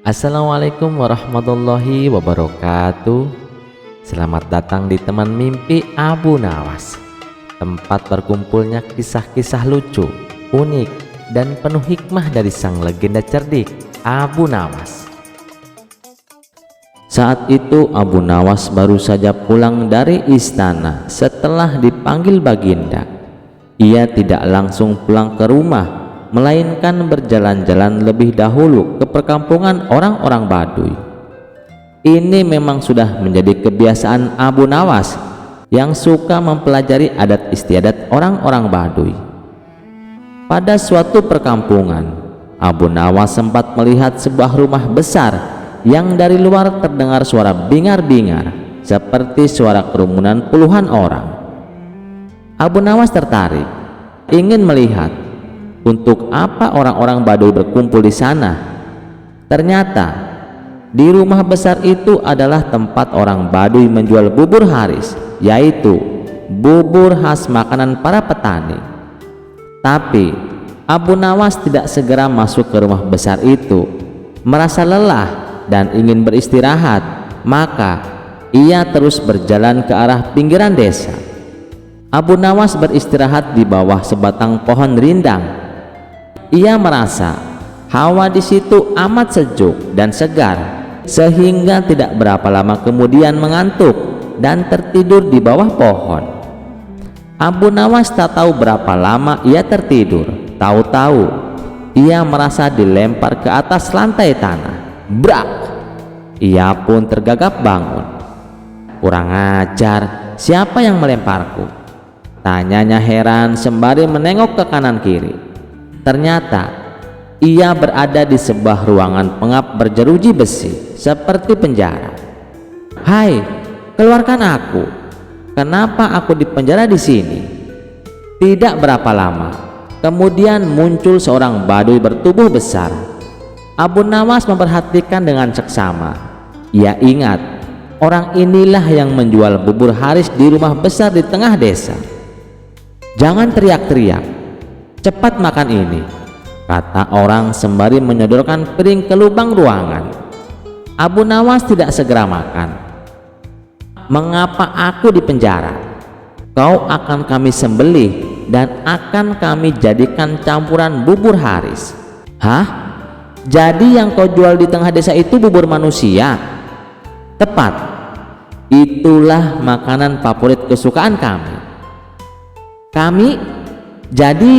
Assalamualaikum warahmatullahi wabarakatuh. Selamat datang di Teman Mimpi Abu Nawas, tempat berkumpulnya kisah-kisah lucu, unik, dan penuh hikmah dari sang legenda cerdik Abu Nawas. Saat itu Abu Nawas baru saja pulang dari istana setelah dipanggil Baginda. Ia tidak langsung pulang ke rumah, melainkan berjalan-jalan lebih dahulu ke perkampungan orang-orang Baduy. Ini memang sudah menjadi kebiasaan Abu Nawas yang suka mempelajari adat istiadat orang-orang Baduy. Pada suatu perkampungan, Abu Nawas sempat melihat sebuah rumah besar yang dari luar terdengar suara bingar-bingar seperti suara kerumunan puluhan orang. Abu Nawas tertarik, ingin melihat untuk apa orang-orang Baduy berkumpul di sana. Ternyata di rumah besar itu adalah tempat orang Baduy menjual bubur haris, yaitu bubur khas makanan para petani. Tapi Abu Nawas tidak segera masuk ke rumah besar itu. Merasa lelah dan ingin beristirahat, maka ia terus berjalan ke arah pinggiran desa. Abu Nawas beristirahat di bawah sebatang pohon rindang. Ia merasa hawa di situ amat sejuk dan segar, sehingga tidak berapa lama kemudian mengantuk dan tertidur di bawah pohon. Abu Nawas tak tahu berapa lama ia tertidur. Tahu-tahu ia merasa dilempar ke atas lantai tanah. Brak! Ia pun tergagap bangun. Kurang ajar, siapa yang melemparku? Tanyanya heran sembari menengok ke kanan kiri. Ternyata ia berada di sebuah ruangan pengap berjeruji besi seperti penjara. "Hai, keluarkan aku. Kenapa aku dipenjara di sini?" Tidak berapa lama kemudian muncul seorang Baduy bertubuh besar. Abu Nawas memperhatikan dengan seksama. Ia ingat orang inilah yang menjual bubur haris di rumah besar di tengah desa. "Jangan teriak-teriak, cepat makan ini," kata orang sembari menyodorkan piring ke lubang ruangan. Abu Nawas tidak segera makan. "Mengapa aku di penjara? Kau akan kami sembelih dan akan kami jadikan campuran bubur haris." "Hah? Jadi yang kau jual di tengah desa itu bubur manusia?" "Tepat. Itulah makanan favorit kesukaan kami." "Kami? Jadi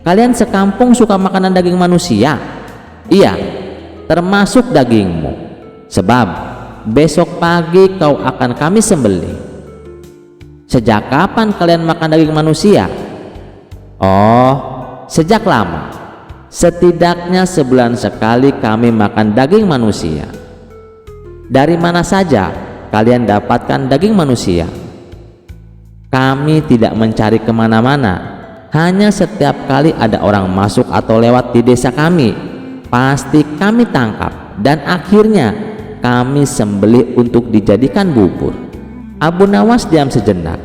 kalian sekampung suka makanan daging manusia?" "Iya, termasuk dagingmu. Sebab besok pagi kau akan kami sembelih." "Sejak kapan kalian makan daging manusia?" "Oh, sejak lama. Setidaknya sebulan sekali kami makan daging manusia." "Dari mana saja kalian dapatkan daging manusia?" "Kami tidak mencari kemana-mana. Hanya setiap kali ada orang masuk atau lewat di desa kami, pasti kami tangkap dan akhirnya kami sembelih untuk dijadikan bubur." Abu Nawas diam sejenak.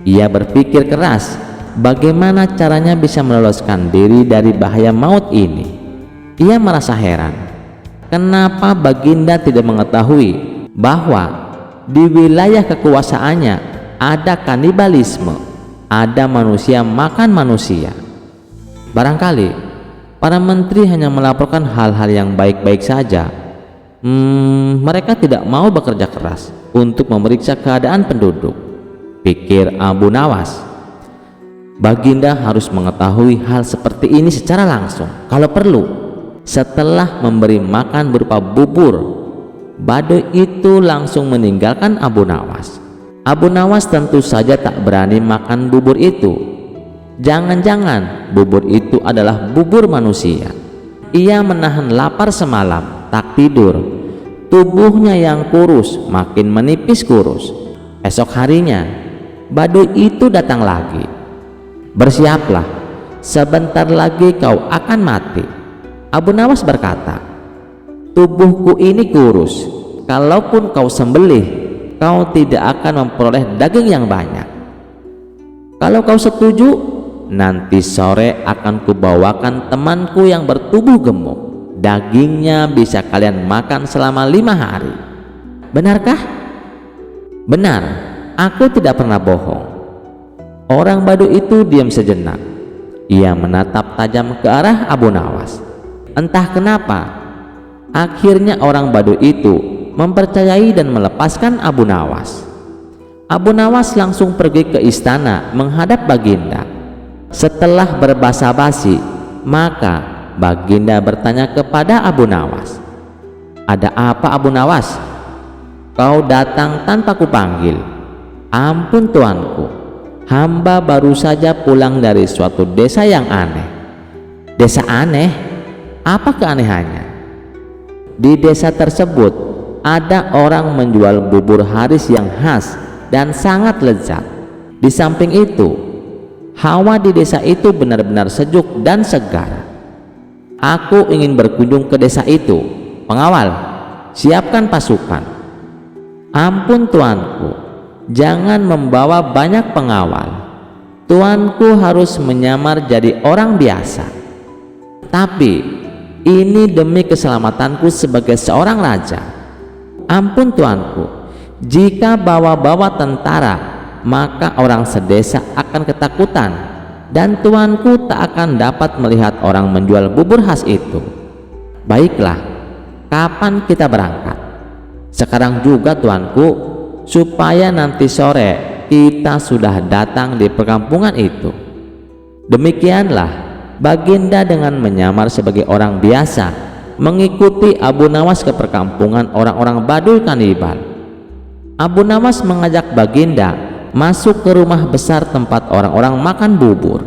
Ia berpikir keras bagaimana caranya bisa meloloskan diri dari bahaya maut ini. Ia merasa heran, kenapa Baginda tidak mengetahui bahwa di wilayah kekuasaannya ada kanibalisme, ada manusia makan manusia. Barangkali para menteri hanya melaporkan hal-hal yang baik-baik saja. Mereka tidak mau bekerja keras untuk memeriksa keadaan penduduk, pikir Abu Nawas. Baginda harus mengetahui hal seperti ini secara langsung, kalau perlu setelah memberi makan berupa bubur. Baduy itu langsung meninggalkan Abu Nawas. Abu Nawas tentu saja tak berani makan bubur itu. Jangan-jangan bubur itu adalah bubur manusia. Ia menahan lapar semalam, tak tidur. Tubuhnya yang kurus makin menipis kurus. Esok harinya Baduy itu datang lagi. "Bersiaplah, sebentar lagi kau akan mati." Abu Nawas berkata, "Tubuhku ini kurus. Kalaupun kau sembelih, kau tidak akan memperoleh daging yang banyak. Kalau kau setuju, nanti sore akan kubawakan temanku yang bertubuh gemuk dagingnya bisa kalian makan selama 5 hari. Benarkah? Benar, aku tidak pernah bohong. Orang Baduy itu diam sejenak. Ia menatap tajam ke arah Abu Nawas. Entah kenapa, akhirnya orang Baduy itu mempercayai dan melepaskan Abu Nawas. Abu Nawas langsung pergi ke istana menghadap Baginda. Setelah berbasa-basi, maka Baginda bertanya kepada Abu Nawas, "Ada apa, Abu Nawas? Kau datang tanpa kupanggil." "Ampun tuanku, hamba baru saja pulang dari suatu desa yang aneh." "Desa aneh? Apa keanehannya?" "Di desa tersebut ada orang menjual bubur haris yang khas dan sangat lezat. Di samping itu, hawa di desa itu benar-benar sejuk dan segar. Aku ingin berkunjung ke desa itu. Pengawal, siapkan pasukan." "Ampun tuanku, jangan membawa banyak pengawal. Tuanku harus menyamar jadi orang biasa. Tapi ini demi keselamatanku sebagai seorang raja." "Ampun tuanku, jika bawa-bawa tentara, maka orang sedesa akan ketakutan dan tuanku tak akan dapat melihat orang menjual bubur khas itu." "Baiklah, kapan kita berangkat?" "Sekarang juga tuanku, supaya nanti sore kita sudah datang di perkampungan itu." Demikianlah Baginda dengan menyamar sebagai orang biasa mengikuti Abu Nawas ke perkampungan orang-orang Baduy kanibal. Abu Nawas mengajak Baginda masuk ke rumah besar tempat orang-orang makan bubur.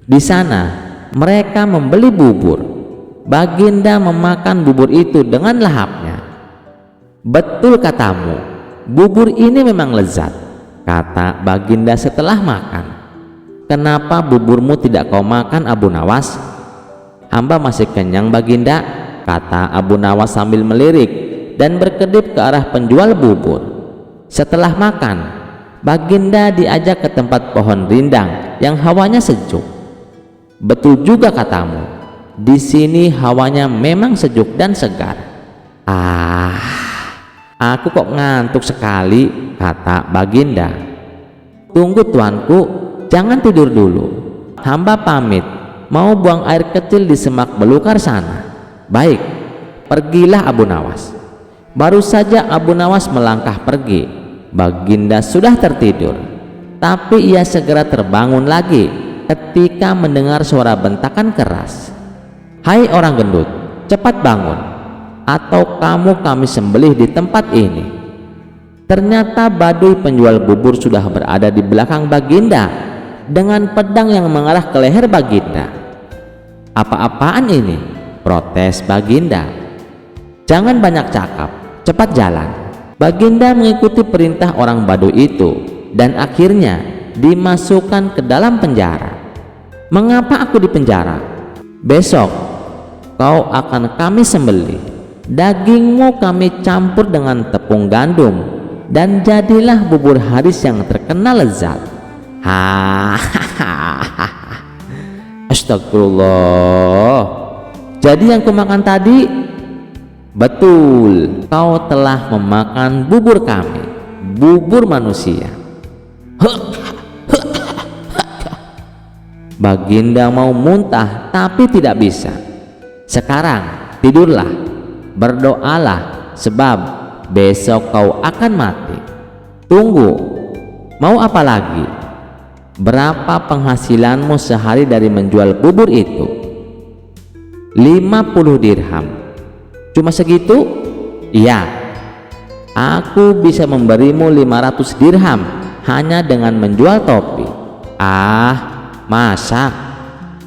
Di sana mereka membeli bubur. Baginda memakan bubur itu dengan lahapnya. "Betul katamu, bubur ini memang lezat," kata Baginda setelah makan. "Kenapa buburmu tidak kau makan, Abu Nawas?" "Hamba masih kenyang Baginda," kata Abu Nawas sambil melirik dan berkedip ke arah penjual bubur. Setelah makan, Baginda diajak ke tempat pohon rindang yang hawanya sejuk. "Betul juga katamu, di sini hawanya memang sejuk dan segar." Aku kok ngantuk sekali," kata Baginda. "Tunggu tuanku, jangan tidur dulu. Hamba pamit, mau buang air kecil di semak belukar sana." "Baik, pergilah Abu Nawas." Baru saja Abu Nawas melangkah pergi, Baginda sudah tertidur. Tapi ia segera terbangun lagi ketika mendengar suara bentakan keras. "Hai orang gendut, cepat bangun, atau kamu kami sembelih di tempat ini." Ternyata Baduy penjual bubur sudah berada di belakang Baginda dengan pedang yang mengarah ke leher Baginda. "Apa-apaan ini?" protes Baginda. "Jangan banyak cakap, cepat jalan." Baginda mengikuti perintah orang Baduy itu dan akhirnya dimasukkan ke dalam penjara. "Mengapa aku di penjara?" "Besok kau akan kami sembelih. Dagingmu kami campur dengan tepung gandum dan jadilah bubur haris yang terkenal lezat." Astagfirullah. "Jadi yang kumakan tadi?" "Betul, kau telah memakan bubur kami, bubur manusia." Baginda mau muntah tapi tidak bisa. "Sekarang tidurlah, berdoalah, sebab besok kau akan mati." "Tunggu, mau apa lagi? Berapa penghasilanmu sehari dari menjual bubur itu?" 50 dirham. "Cuma segitu?" "Iya, aku bisa memberimu 500 dirham hanya dengan menjual topi." Masa?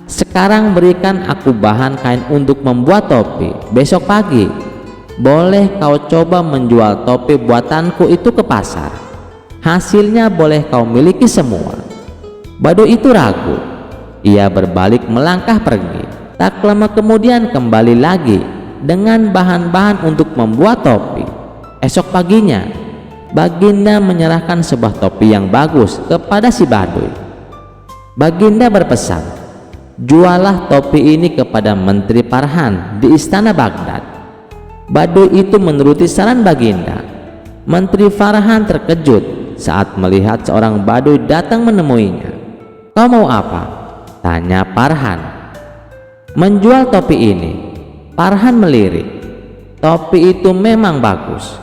Sekarang berikan aku bahan kain untuk membuat topi. Besok pagi boleh kau coba menjual topi buatanku itu ke pasar. Hasilnya boleh kau miliki semua." Baduy itu ragu. Ia berbalik melangkah pergi. Tak lama kemudian kembali lagi dengan bahan-bahan untuk membuat topi. Esok paginya Baginda menyerahkan sebuah topi yang bagus kepada si Baduy. Baginda berpesan, jualah topi ini kepada Menteri Farhan di istana Baghdad. Baduy itu menuruti saran Baginda. Menteri Farhan terkejut saat melihat seorang Baduy datang menemuinya. "Kau mau apa?" tanya Farhan. "Menjual topi ini." Farhan melirik. Topi itu memang bagus.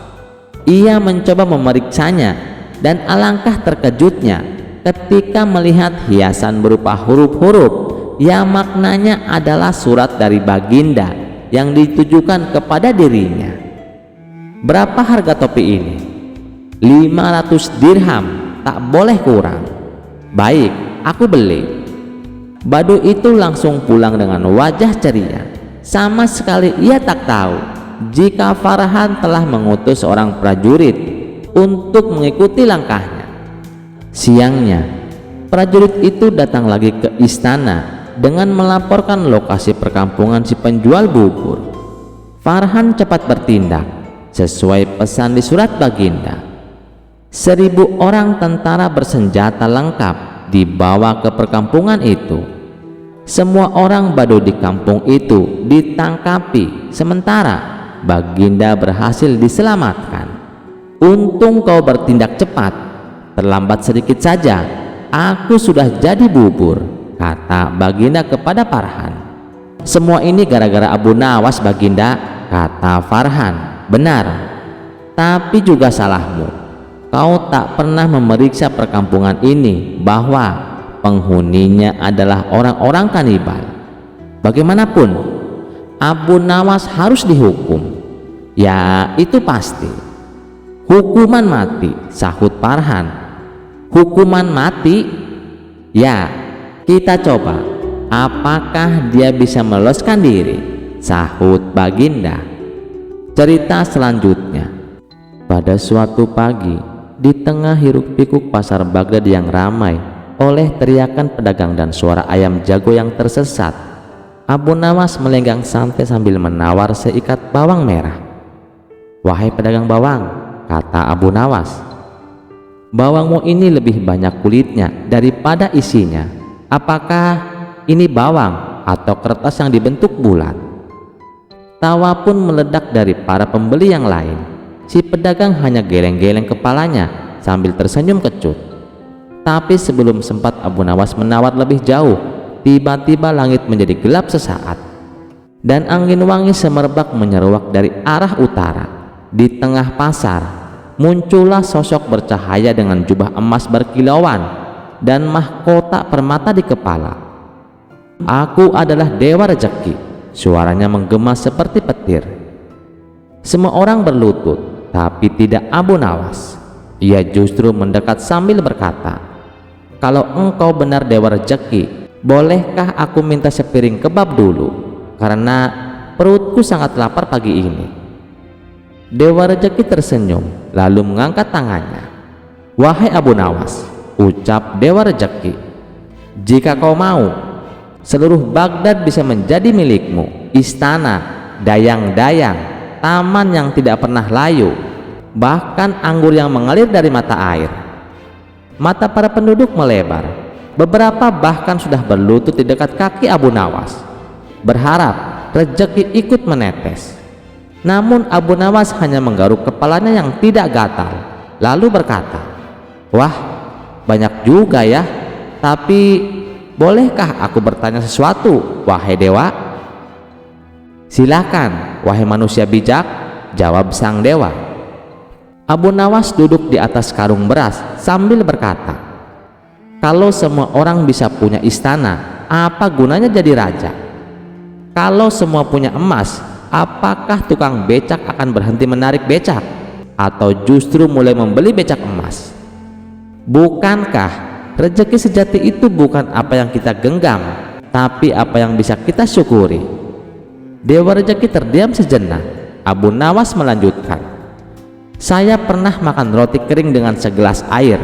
Ia mencoba memeriksanya dan alangkah terkejutnya ketika melihat hiasan berupa huruf-huruf yang maknanya adalah surat dari Baginda yang ditujukan kepada dirinya. "Berapa harga topi ini?" 500 dirham, tak boleh kurang." "Baik, aku beli." Baduy itu langsung pulang dengan wajah ceria. Sama sekali ia tak tahu jika Farhan telah mengutus seorang prajurit untuk mengikuti langkahnya. Siangnya, prajurit itu datang lagi ke istana dengan melaporkan lokasi perkampungan si penjual bubur. Farhan cepat bertindak sesuai pesan di surat Baginda. 1000 orang tentara bersenjata lengkap dibawa ke perkampungan itu. Semua orang Baduy di kampung itu ditangkapi, sementara Baginda berhasil diselamatkan. "Untung kau bertindak cepat, terlambat sedikit saja aku sudah jadi bubur," kata Baginda kepada Farhan. "Semua ini gara-gara Abu Nawas, Baginda," kata Farhan. "Benar, tapi juga salahmu. Kau tak pernah memeriksa perkampungan ini bahwa penghuninya adalah orang-orang kanibal. Bagaimanapun, Abu Nawas harus dihukum." "Ya, itu pasti." "Hukuman mati," sahut Farhan. "Hukuman mati? Ya, kita coba. Apakah dia bisa meloloskan diri?" sahut Baginda. Cerita selanjutnya. Pada suatu pagi, di tengah hiruk-pikuk pasar Baghdad yang ramai oleh teriakan pedagang dan suara ayam jago yang tersesat, Abu Nawas melenggang santai sambil menawar seikat bawang merah. "Wahai pedagang bawang," kata Abu Nawas, "bawangmu ini lebih banyak kulitnya daripada isinya. Apakah ini bawang atau kertas yang dibentuk bulat?" Tawa pun meledak dari para pembeli yang lain. Si pedagang hanya geleng-geleng kepalanya sambil tersenyum kecut. Tapi sebelum sempat Abu Nawas menawar lebih jauh, tiba-tiba langit menjadi gelap sesaat dan angin wangi semerbak menyeruak dari arah utara. Di tengah pasar muncullah sosok bercahaya dengan jubah emas berkilauan dan mahkota permata di kepala. "Aku adalah Dewa Rezeki," suaranya menggema seperti petir. Semua orang berlutut, tapi tidak Abu Nawas. Ia justru mendekat sambil berkata, "Kalau engkau benar Dewa Rezeki, bolehkah aku minta sepiring kebab dulu? Karena perutku sangat lapar pagi ini." Dewa Rezeki tersenyum lalu mengangkat tangannya. "Wahai Abu Nawas," ucap Dewa Rezeki, "jika kau mau, seluruh Baghdad bisa menjadi milikmu. Istana, dayang-dayang, taman yang tidak pernah layu, bahkan anggur yang mengalir dari mata air." Mata para penduduk melebar. Beberapa bahkan sudah berlutut di dekat kaki Abu Nawas, berharap rezeki ikut menetes. Namun Abu Nawas hanya menggaruk kepalanya yang tidak gatal, lalu berkata, "Wah, banyak juga ya, tapi bolehkah aku bertanya sesuatu, wahai dewa?" "Silakan, wahai manusia bijak," jawab sang dewa. Abu Nawas duduk di atas karung beras sambil berkata, "Kalau semua orang bisa punya istana, apa gunanya jadi raja? Kalau semua punya emas, apakah tukang becak akan berhenti menarik becak? Atau justru mulai membeli becak emas? Bukankah rezeki sejati itu bukan apa yang kita genggam, tapi apa yang bisa kita syukuri?" Dewa Rezeki terdiam sejenak. Abu Nawas melanjutkan, "Saya pernah makan roti kering dengan segelas air,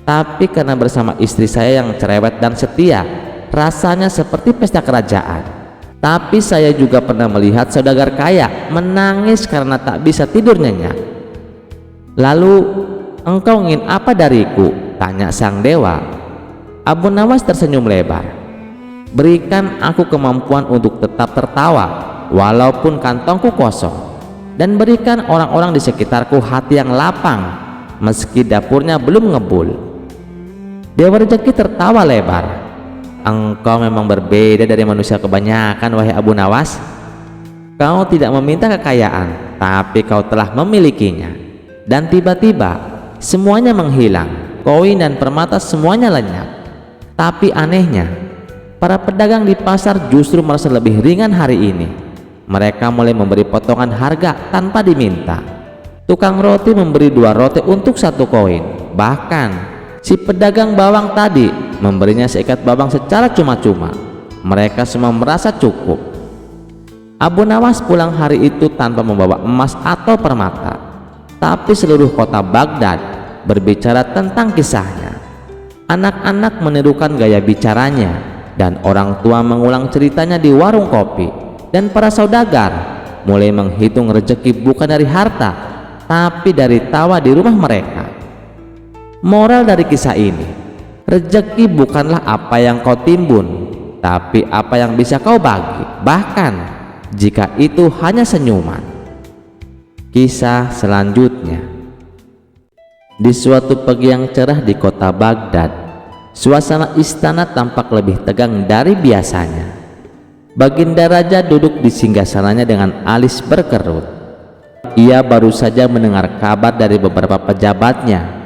tapi karena bersama istri saya yang cerewet dan setia, rasanya seperti pesta kerajaan. Tapi saya juga pernah melihat saudagar kaya menangis karena tak bisa tidur nyenyak." "Lalu engkau ingin apa dariku?" tanya sang dewa. Abu Nawas tersenyum lebar. Berikan aku kemampuan untuk tetap tertawa walaupun kantongku kosong, dan berikan orang-orang di sekitarku hati yang lapang meski dapurnya belum ngebul. Dewa Rejeki tertawa lebar. Engkau memang berbeda dari manusia kebanyakan, wahai Abu Nawas. Kau tidak meminta kekayaan, tapi kau telah memilikinya. Dan tiba-tiba semuanya menghilang, koin dan permata semuanya lenyap. Tapi anehnya, para pedagang di pasar justru merasa lebih ringan hari ini. Mereka mulai memberi potongan harga tanpa diminta. Tukang roti memberi 2 roti untuk 1 koin. Bahkan si pedagang bawang tadi memberinya seikat bawang secara cuma-cuma. Mereka semua merasa cukup. Abu Nawas pulang hari itu tanpa membawa emas atau permata, tapi seluruh kota Baghdad berbicara tentang kisahnya. Anak-anak menirukan gaya bicaranya, dan orang tua mengulang ceritanya di warung kopi, dan para saudagar mulai menghitung rezeki bukan dari harta, tapi dari tawa di rumah mereka. Moral dari kisah ini, rezeki bukanlah apa yang kau timbun, tapi apa yang bisa kau bagi, bahkan jika itu hanya senyuman. Kisah selanjutnya. Di suatu pagi yang cerah di kota Baghdad, suasana istana tampak lebih tegang dari biasanya. Baginda Raja duduk di singgasananya dengan alis berkerut. Ia baru saja mendengar kabar dari beberapa pejabatnya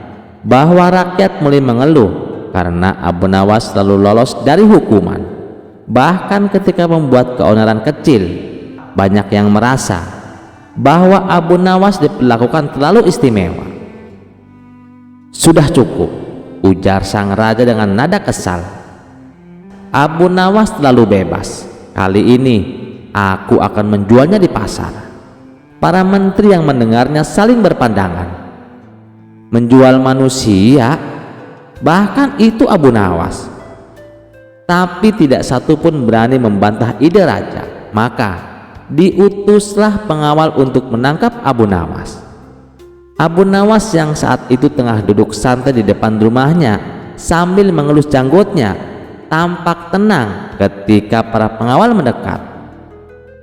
bahwa rakyat mulai mengeluh karena Abu Nawas selalu lolos dari hukuman. Bahkan ketika membuat keonaran kecil, banyak yang merasa bahwa Abu Nawas diperlakukan terlalu istimewa. Sudah cukup, ujar sang raja dengan nada kesal. Abu Nawas terlalu bebas. Kali ini aku akan menjualnya di pasar. Para menteri yang mendengarnya saling berpandangan. Menjual manusia? Bahkan itu Abu Nawas. Tapi tidak satu pun berani membantah ide raja. Maka diutuslah pengawal untuk menangkap Abu Nawas. Abu Nawas yang saat itu tengah duduk santai di depan rumahnya sambil mengelus janggutnya tampak tenang ketika para pengawal mendekat.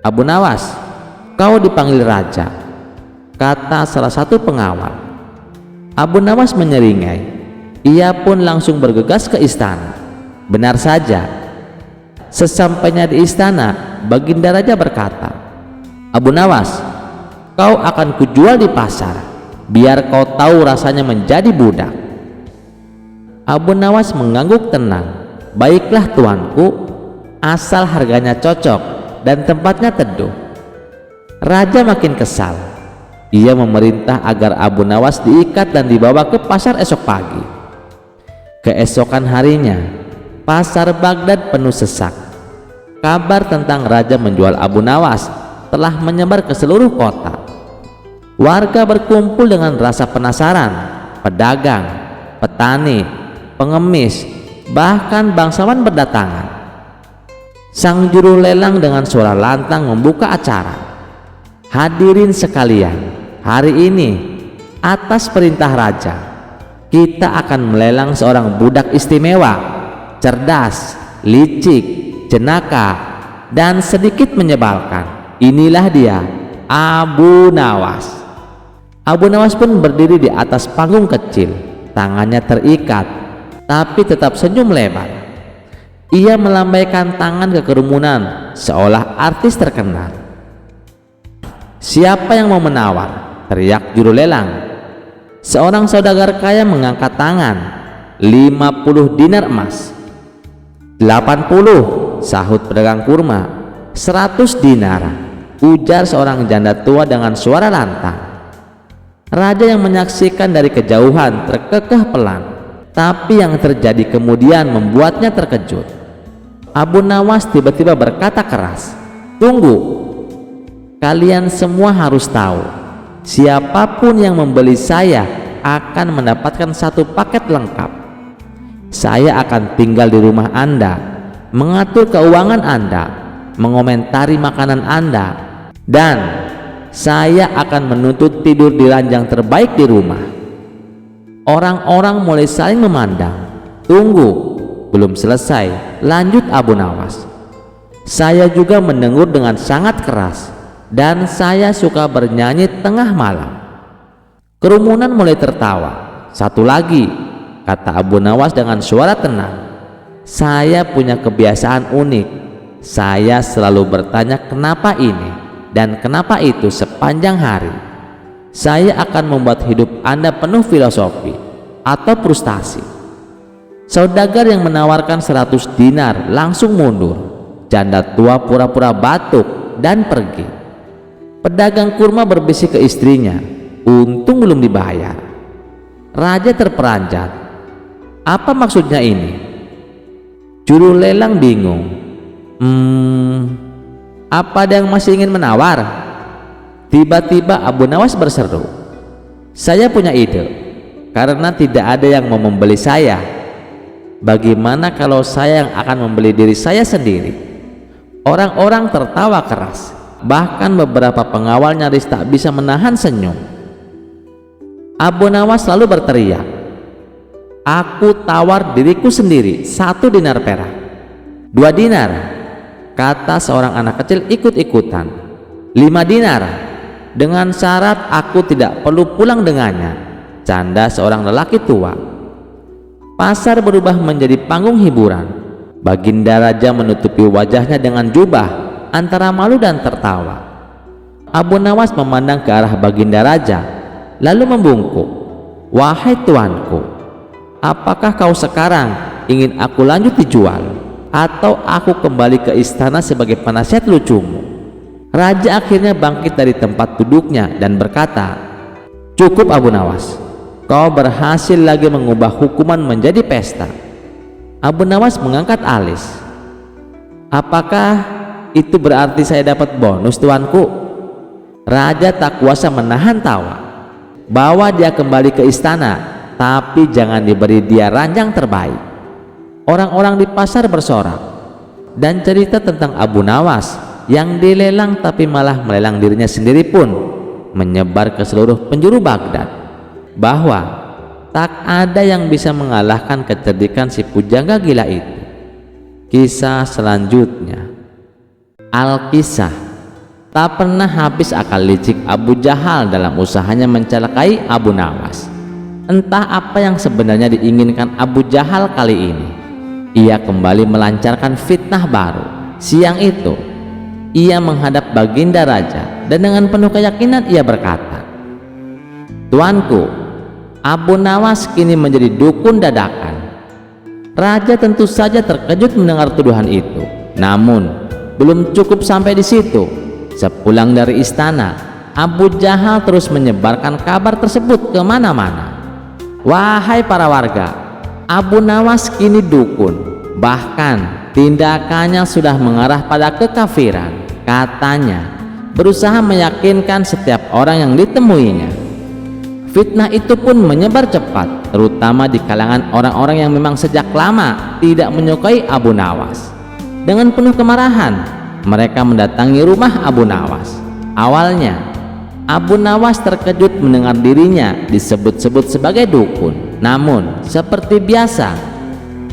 Abu Nawas, kau dipanggil raja, kata salah satu pengawal. Abu Nawas menyeringai. Ia pun langsung bergegas ke istana. Benar saja, sesampainya di istana, Baginda Raja berkata, Abu Nawas, kau akan kujual di pasar, biar kau tahu rasanya menjadi budak. Abu Nawas mengangguk tenang. Baiklah tuanku, asal harganya cocok dan tempatnya teduh. Raja makin kesal. Ia memerintah agar Abu Nawas diikat dan dibawa ke pasar esok pagi. Keesokan harinya, pasar Baghdad penuh sesak. Kabar tentang raja menjual Abu Nawas telah menyebar ke seluruh kota. Warga berkumpul dengan rasa penasaran. Pedagang, petani, pengemis, bahkan bangsawan berdatangan. Sang juru lelang dengan suara lantang membuka acara. Hadirin sekalian, hari ini atas perintah raja, kita akan melelang seorang budak istimewa, cerdas, licik, jenaka, dan sedikit menyebalkan. Inilah dia, Abu Nawas. Abu Nawas pun berdiri di atas panggung kecil, tangannya terikat, tapi tetap senyum lebar. Ia melambaikan tangan ke kerumunan seolah artis terkenal. Siapa yang mau menawar? Teriak juru lelang. Seorang saudagar kaya mengangkat tangan. 50 dinar emas. 80, sahut pedagang kurma. 100 dinar, ujar seorang janda tua dengan suara lantang. Raja yang menyaksikan dari kejauhan terkekeh pelan, tapi yang terjadi kemudian membuatnya terkejut. Abu Nawas tiba-tiba berkata keras, "Tunggu, kalian semua harus tahu, siapapun yang membeli saya akan mendapatkan 1 paket lengkap. Saya akan tinggal di rumah Anda, mengatur keuangan Anda, mengomentari makanan Anda, dan saya akan menuntut tidur di ranjang terbaik di rumah." Orang-orang mulai saling memandang. Tunggu, Belum selesai, lanjut Abu Nawas. Saya juga mendengur dengan sangat keras, dan saya suka bernyanyi tengah malam. Kerumunan mulai tertawa. Satu lagi, kata Abu Nawas dengan suara tenang. Saya punya kebiasaan unik. Saya selalu bertanya kenapa ini dan kenapa itu sepanjang hari. Saya akan membuat hidup Anda penuh filosofi atau frustasi. Saudagar yang menawarkan 100 dinar langsung mundur. Janda tua pura-pura batuk dan pergi. Pedagang kurma berbisik ke istrinya, untung belum dibayar. Raja terperanjat. Apa maksudnya ini? Juru lelang bingung. Apa ada yang masih ingin menawar? Tiba-tiba Abu Nawas berseru, saya punya ide. Karena tidak ada yang mau membeli saya, bagaimana kalau saya yang akan membeli diri saya sendiri? Orang-orang tertawa keras, bahkan beberapa pengawal nyaris tak bisa menahan senyum. Abu Nawas lalu berteriak, aku tawar diriku sendiri 1 dinar perak. 2 dinar, kata seorang anak kecil ikut-ikutan. 5 dinar, dengan syarat aku tidak perlu pulang dengannya, canda seorang lelaki tua. Pasar berubah menjadi panggung hiburan. Baginda Raja menutupi wajahnya dengan jubah antara malu dan tertawa. Abu Nawas memandang ke arah Baginda Raja lalu membungkuk, wahai tuanku, apakah kau sekarang ingin aku lanjut dijual atau aku kembali ke istana sebagai penasihat lucumu? Raja akhirnya bangkit dari tempat duduknya dan berkata, cukup Abu Nawas, kau berhasil lagi mengubah hukuman menjadi pesta. Abu Nawas mengangkat alis. Apakah itu berarti saya dapat bonus tuanku? Raja tak kuasa menahan tawa. Bawa dia kembali ke istana, tapi jangan diberi dia ranjang terbaik. Orang-orang di pasar bersorak dan cerita tentang Abu Nawas yang dilelang tapi malah melelang dirinya sendiri pun menyebar ke seluruh penjuru Baghdad, bahwa tak ada yang bisa mengalahkan kecerdikan si pujangga gila itu. Kisah selanjutnya. Al-Kisah. Tak pernah habis akal licik Abu Jahal dalam usahanya mencelakai Abu Nawas. Entah apa yang sebenarnya diinginkan Abu Jahal kali ini. Ia kembali melancarkan fitnah baru. Siang itu ia menghadap Baginda Raja dan dengan penuh keyakinan ia berkata, tuanku, Abu Nawas kini menjadi dukun dadakan. Raja tentu saja terkejut mendengar tuduhan itu. Namun belum cukup sampai di situ. Sepulang dari istana, Abu Jahal terus menyebarkan kabar tersebut ke mana-mana. Wahai para warga, Abu Nawas kini dukun. Bahkan tindakannya sudah mengarah pada kekafiran. Katanya berusaha meyakinkan setiap orang yang ditemuinya. Fitnah itu pun menyebar cepat, terutama di kalangan orang-orang yang memang sejak lama tidak menyukai Abu Nawas. Dengan penuh kemarahan, mereka mendatangi rumah Abu Nawas. Awalnya, Abu Nawas terkejut mendengar dirinya disebut-sebut sebagai dukun. Namun, seperti biasa,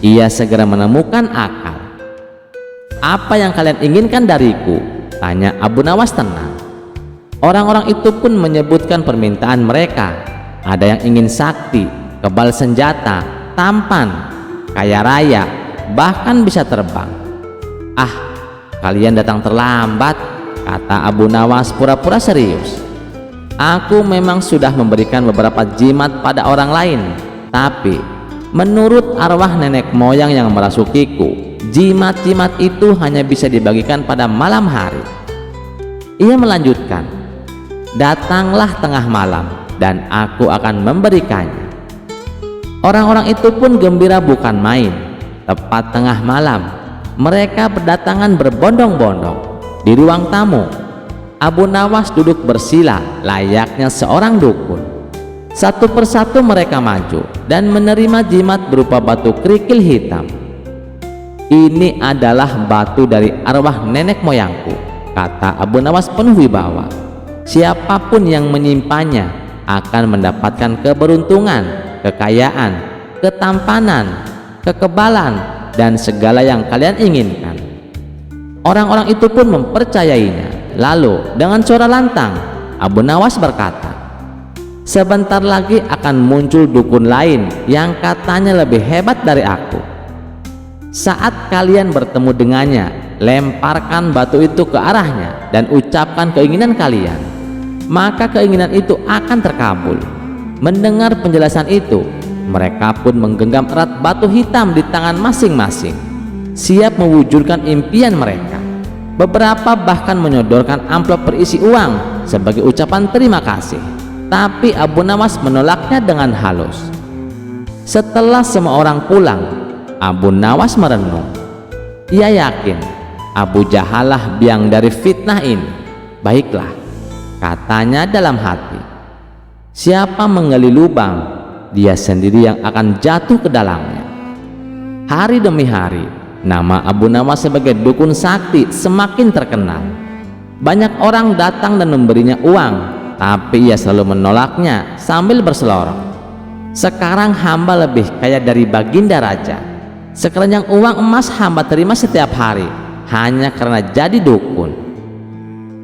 ia segera menemukan akal. Apa yang kalian inginkan dariku? Tanya Abu Nawas tenang. Orang-orang itu pun menyebutkan permintaan mereka. Ada yang ingin sakti, kebal senjata, tampan, kaya raya, bahkan bisa terbang. Ah, kalian datang terlambat, kata Abu Nawas pura-pura serius. Aku memang sudah memberikan beberapa jimat pada orang lain, tapi menurut arwah nenek moyang yang merasukiku, jimat-jimat itu hanya bisa dibagikan pada malam hari. Ia melanjutkan, datanglah tengah malam dan aku akan memberikannya. Orang-orang itu pun gembira bukan main. Tepat tengah malam, mereka berdatangan berbondong-bondong. Di ruang tamu, Abu Nawas duduk bersila layaknya seorang dukun. Satu persatu mereka maju dan menerima jimat berupa batu kerikil hitam. Ini adalah batu dari arwah nenek moyangku, kata Abu Nawas penuh wibawa. Siapapun yang menyimpannya akan mendapatkan keberuntungan, kekayaan, ketampanan, kekebalan, dan segala yang kalian inginkan." Orang-orang itu pun mempercayainya. Lalu dengan suara lantang Abu Nawas berkata, "Sebentar lagi akan muncul dukun lain yang katanya lebih hebat dari aku. Saat kalian bertemu dengannya, lemparkan batu itu ke arahnya dan ucapkan keinginan kalian, maka keinginan itu akan terkabul." Mendengar penjelasan itu, mereka pun menggenggam erat batu hitam di tangan masing-masing, siap mewujudkan impian mereka. Beberapa bahkan menyodorkan amplop berisi uang sebagai ucapan terima kasih, tapi Abu Nawas menolaknya dengan halus. Setelah semua orang pulang, Abu Nawas merenung. Ia yakin Abu Jahal lah biang dari fitnah ini. "Baiklah," katanya dalam hati, "siapa menggali lubang, dia sendiri yang akan jatuh ke dalamnya." Hari demi hari, nama Abu Nawas sebagai dukun sakti semakin terkenal. Banyak orang datang dan memberinya uang, tapi ia selalu menolaknya sambil berseloroh. "Sekarang hamba lebih kaya dari baginda raja. Sekeranjang uang emas hamba terima setiap hari hanya karena jadi dukun."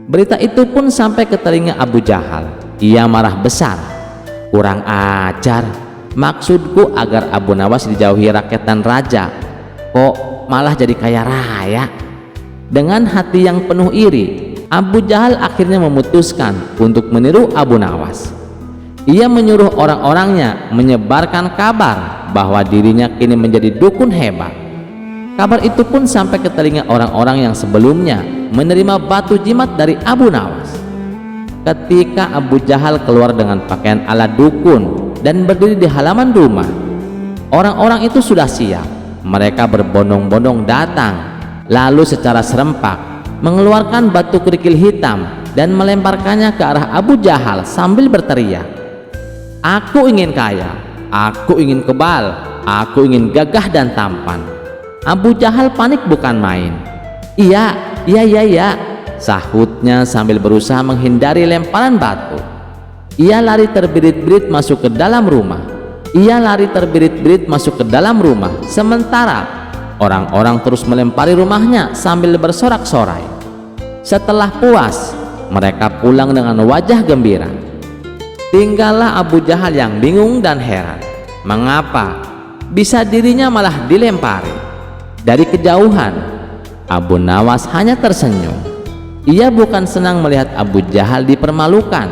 Berita itu pun sampai ke telinga Abu Jahal. Ia marah besar. "Kurang ajar, maksudku agar Abu Nawas dijauhi rakyat dan raja, kok malah jadi kaya raya?" Dengan hati yang penuh iri, Abu Jahal akhirnya memutuskan untuk meniru Abu Nawas. Ia menyuruh orang-orangnya menyebarkan kabar bahwa dirinya kini menjadi dukun hebat. Kabar itu pun sampai ke telinga orang-orang yang sebelumnya menerima batu jimat dari Abu Nawas. Ketika Abu Jahal keluar dengan pakaian ala dukun dan berdiri di halaman rumah, orang-orang itu sudah siap. Mereka berbondong-bondong datang, lalu secara serempak mengeluarkan batu kerikil hitam dan melemparkannya ke arah Abu Jahal sambil berteriak, "Aku ingin kaya, aku ingin kebal, aku ingin gagah dan tampan." Abu Jahal panik bukan main. Iya, sahutnya sambil berusaha menghindari lemparan batu. Ia lari terbirit-birit masuk ke dalam rumah. Sementara orang-orang terus melempari rumahnya sambil bersorak-sorai. Setelah puas, mereka pulang dengan wajah gembira. Tinggallah Abu Jahal yang bingung dan heran, mengapa bisa dirinya malah dilempari. Dari kejauhan, Abu Nawas hanya tersenyum. Ia bukan senang melihat Abu Jahal dipermalukan,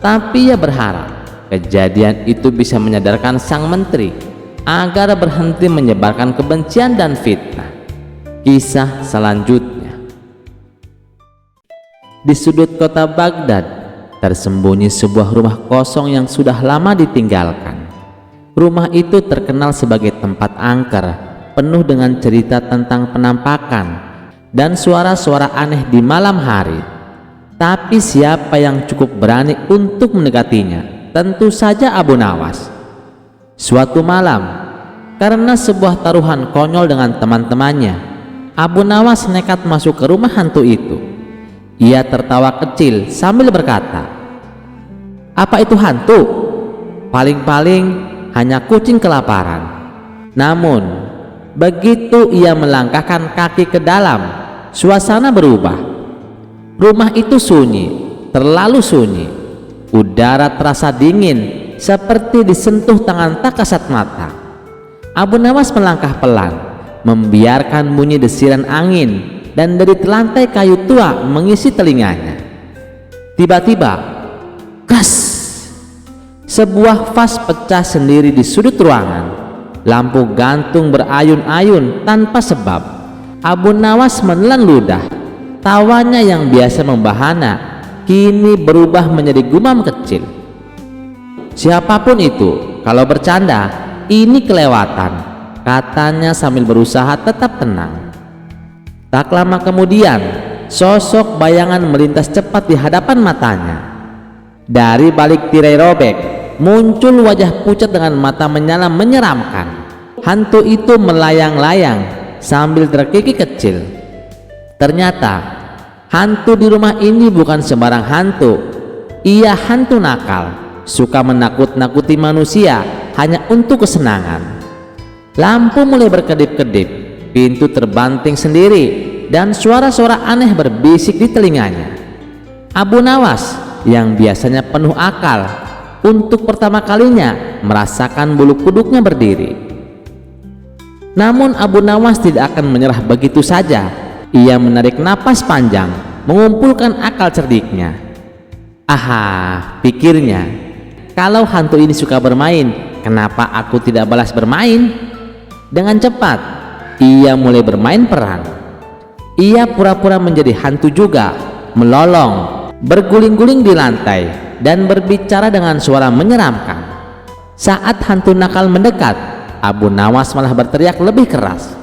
tapi ia berharap kejadian itu bisa menyadarkan sang menteri agar berhenti menyebarkan kebencian dan fitnah. Kisah selanjutnya. Di sudut kota Baghdad tersembunyi sebuah rumah kosong yang sudah lama ditinggalkan. Rumah itu terkenal sebagai tempat angker, penuh dengan cerita tentang penampakan dan suara-suara aneh di malam hari. Tapi siapa yang cukup berani untuk mendekatinya? Tentu saja Abu Nawas. Suatu malam, karena sebuah taruhan konyol dengan teman-temannya, Abu Nawas nekat masuk ke rumah hantu itu. Ia tertawa kecil sambil berkata, "Apa itu hantu? Paling-paling hanya kucing kelaparan." Namun begitu ia melangkahkan kaki ke dalam, suasana berubah. Rumah itu sunyi, terlalu sunyi. Udara terasa dingin, seperti disentuh tangan tak kasat mata. Abu Nawas melangkah pelan, membiarkan bunyi desiran angin dan dari lantai kayu tua mengisi telinganya. Tiba-tiba, kas! Sebuah vas pecah sendiri di sudut ruangan. Lampu gantung berayun-ayun tanpa sebab. Abu Nawas menelan ludah. Tawanya yang biasa membahana kini berubah menjadi gumam kecil. "Siapapun itu, kalau bercanda, ini kelewatan," katanya sambil berusaha tetap tenang. Tak lama kemudian, sosok bayangan melintas cepat di hadapan matanya. Dari balik tirai robek, muncul wajah pucat dengan mata menyala menyeramkan. Hantu itu melayang-layang sambil terkikik kecil. Ternyata hantu di rumah ini bukan sembarang hantu. Ia hantu nakal, suka menakut-nakuti manusia hanya untuk kesenangan. Lampu mulai berkedip-kedip. pintu terbanting sendiri dan suara-suara aneh berbisik di telinganya. Abu Nawas yang biasanya penuh akal untuk pertama kalinya merasakan bulu kuduknya berdiri. Namun Abu Nawas tidak akan menyerah begitu saja. Ia menarik napas panjang, mengumpulkan akal cerdiknya. Aha, pikirnya, kalau hantu ini suka bermain, kenapa aku tidak balas bermain? Dengan cepat, ia mulai bermain peran. Ia pura-pura menjadi hantu juga, melolong, berguling-guling di lantai, dan berbicara dengan suara menyeramkan. Saat hantu nakal mendekat, Abu Nawas malah berteriak lebih keras.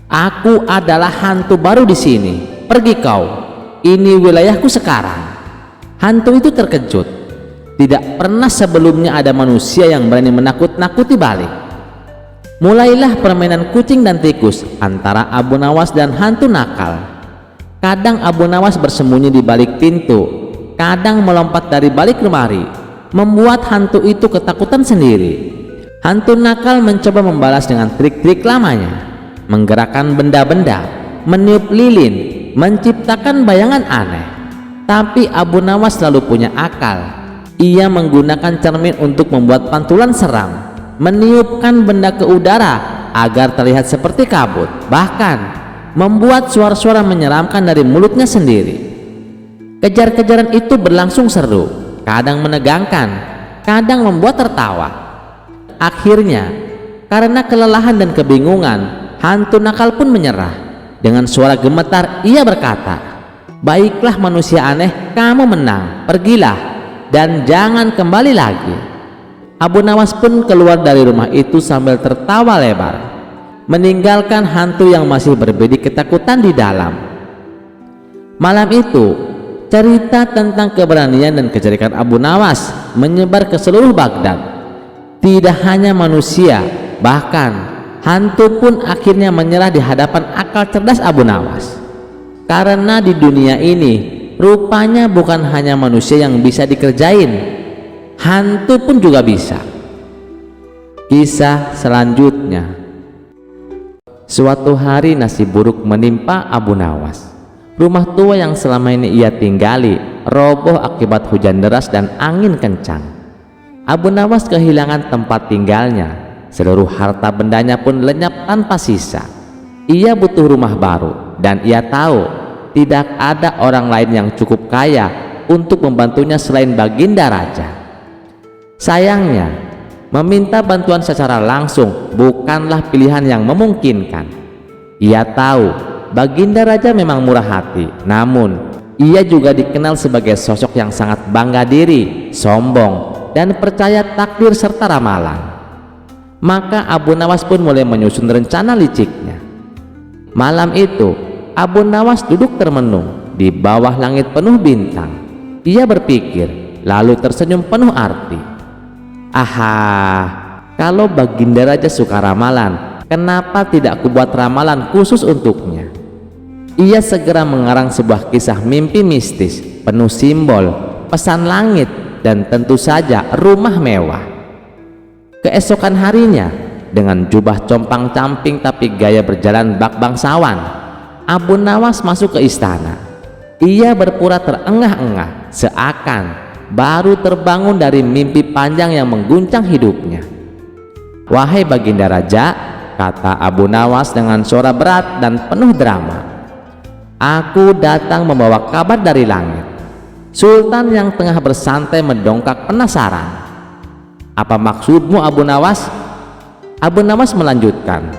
Aku adalah hantu baru di sini. Pergi kau. Ini wilayahku sekarang. Hantu itu terkejut. Tidak pernah sebelumnya ada manusia yang berani menakut-nakuti balik. Mulailah permainan kucing dan tikus antara Abu Nawas dan hantu nakal. Kadang Abu Nawas bersembunyi di balik pintu, kadang melompat dari balik lemari, membuat hantu itu ketakutan sendiri. Hantu nakal mencoba membalas dengan trik-trik lamanya, menggerakkan benda-benda, meniup lilin, menciptakan bayangan aneh. Tapi Abu Nawas selalu punya akal. Ia menggunakan cermin untuk membuat pantulan seram, meniupkan benda ke udara agar terlihat seperti kabut, bahkan membuat suara-suara menyeramkan dari mulutnya sendiri. Kejar-kejaran itu berlangsung seru, kadang menegangkan, kadang membuat tertawa. Akhirnya, karena kelelahan dan kebingungan, hantu nakal pun menyerah. Dengan suara gemetar ia berkata, "Baiklah manusia aneh, kamu menang, pergilah dan jangan kembali lagi." Abu Nawas pun keluar dari rumah itu sambil tertawa lebar, meninggalkan hantu yang masih berbidik ketakutan di dalam. Malam itu, cerita tentang keberanian dan kejerikan Abu Nawas menyebar ke seluruh Baghdad. Tidak hanya manusia, bahkan hantu pun akhirnya menyerah di hadapan akal cerdas Abu Nawas. Karena di dunia ini, rupanya bukan hanya manusia yang bisa dikerjain, hantu pun juga bisa. Kisah selanjutnya. Suatu hari nasib buruk menimpa Abu Nawas. Rumah tua yang selama ini ia tinggali roboh akibat hujan deras dan angin kencang. Abu Nawas kehilangan tempat tinggalnya. Seluruh harta bendanya pun lenyap tanpa sisa. Ia butuh rumah baru dan ia tahu tidak ada orang lain yang cukup kaya untuk membantunya selain Baginda Raja. Sayangnya, meminta bantuan secara langsung bukanlah pilihan yang memungkinkan. Ia tahu Baginda Raja memang murah hati, namun ia juga dikenal sebagai sosok yang sangat bangga diri, sombong, dan percaya takdir serta ramalan. Maka Abu Nawas pun mulai menyusun rencana liciknya. Malam itu, Abu Nawas duduk termenung di bawah langit penuh bintang. Ia berpikir, lalu tersenyum penuh arti. Aha, kalau Baginda Raja suka ramalan, kenapa tidak kubuat ramalan khusus untuknya? Ia segera mengarang sebuah kisah mimpi mistis, penuh simbol, pesan langit, dan tentu saja rumah mewah. Keesokan harinya, dengan jubah compang-camping tapi gaya berjalan bak bangsawan, Abu Nawas masuk ke istana. Ia berpura terengah-engah, seakan baru terbangun dari mimpi panjang yang mengguncang hidupnya. "Wahai Baginda Raja," kata Abu Nawas dengan suara berat dan penuh drama, "aku datang membawa kabar dari langit." Sultan yang tengah bersantai mendongkak penasaran. "Apa maksudmu, Abu Nawas?" Abu Nawas melanjutkan,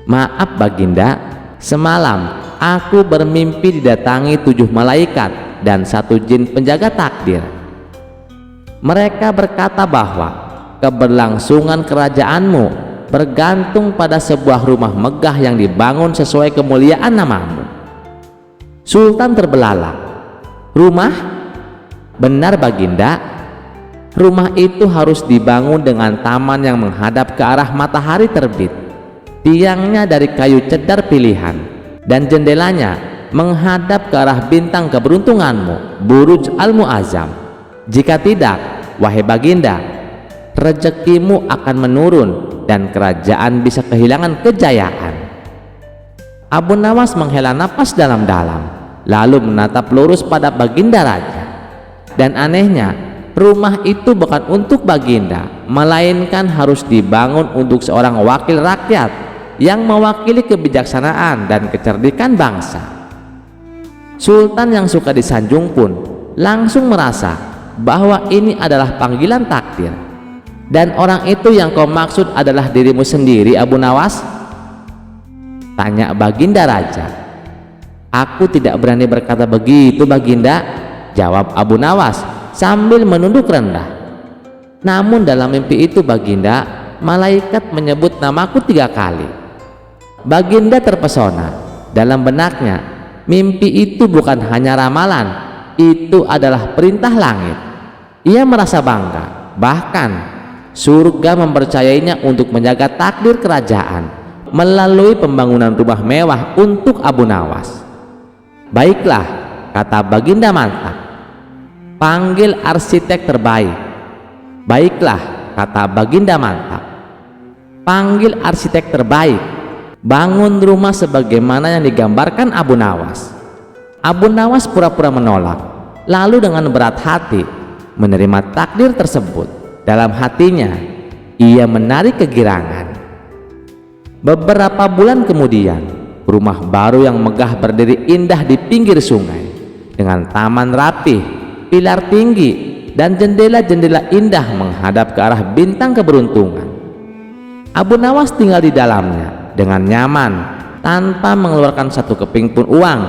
"Maaf Baginda, semalam aku bermimpi didatangi 7 malaikat dan 1 jin penjaga takdir. Mereka berkata bahwa keberlangsungan kerajaanmu bergantung pada sebuah rumah megah yang dibangun sesuai kemuliaan namamu." Sultan terbelalak. "Rumah? Benar Baginda, rumah itu harus dibangun dengan taman yang menghadap ke arah matahari terbit. Tiangnya dari kayu cedar pilihan dan jendelanya menghadap ke arah bintang keberuntunganmu, Buruj Al-Mu'azzam. Jika tidak, wahai Baginda, rezekimu akan menurun dan kerajaan bisa kehilangan kejayaan." Abu Nawas menghela napas dalam-dalam, lalu menatap lurus pada Baginda Raja. Dan anehnya, rumah itu bukan untuk Baginda, melainkan harus dibangun untuk seorang wakil rakyat yang mewakili kebijaksanaan dan kecerdikan bangsa. Sultan yang suka disanjung pun langsung merasa bahwa ini adalah panggilan takdir. Dan orang itu yang kau maksud adalah dirimu sendiri, Abu Nawas? Tanya Baginda Raja. Aku tidak berani berkata begitu, Baginda, jawab Abu Nawas sambil menunduk rendah. Namun dalam mimpi itu, Baginda, malaikat menyebut namaku 3 kali. Baginda terpesona. Dalam benaknya, mimpi itu bukan hanya ramalan, itu adalah perintah langit. Ia merasa bangga, bahkan surga mempercayainya untuk menjaga takdir kerajaan melalui pembangunan rumah mewah untuk Abu Nawas. Baiklah, kata Baginda mantap, panggil arsitek terbaik. Baiklah, kata Baginda mantap, panggil arsitek terbaik, bangun rumah sebagaimana yang digambarkan Abu Nawas. Abu Nawas pura-pura menolak, lalu dengan berat hati menerima takdir tersebut. Dalam hatinya ia menarik kegirangan. Beberapa bulan kemudian, rumah baru yang megah berdiri indah di pinggir sungai dengan taman rapih, pilar tinggi, dan jendela-jendela indah menghadap ke arah bintang keberuntungan. Abu Nawas tinggal di dalamnya dengan nyaman tanpa mengeluarkan 1 keping pun uang.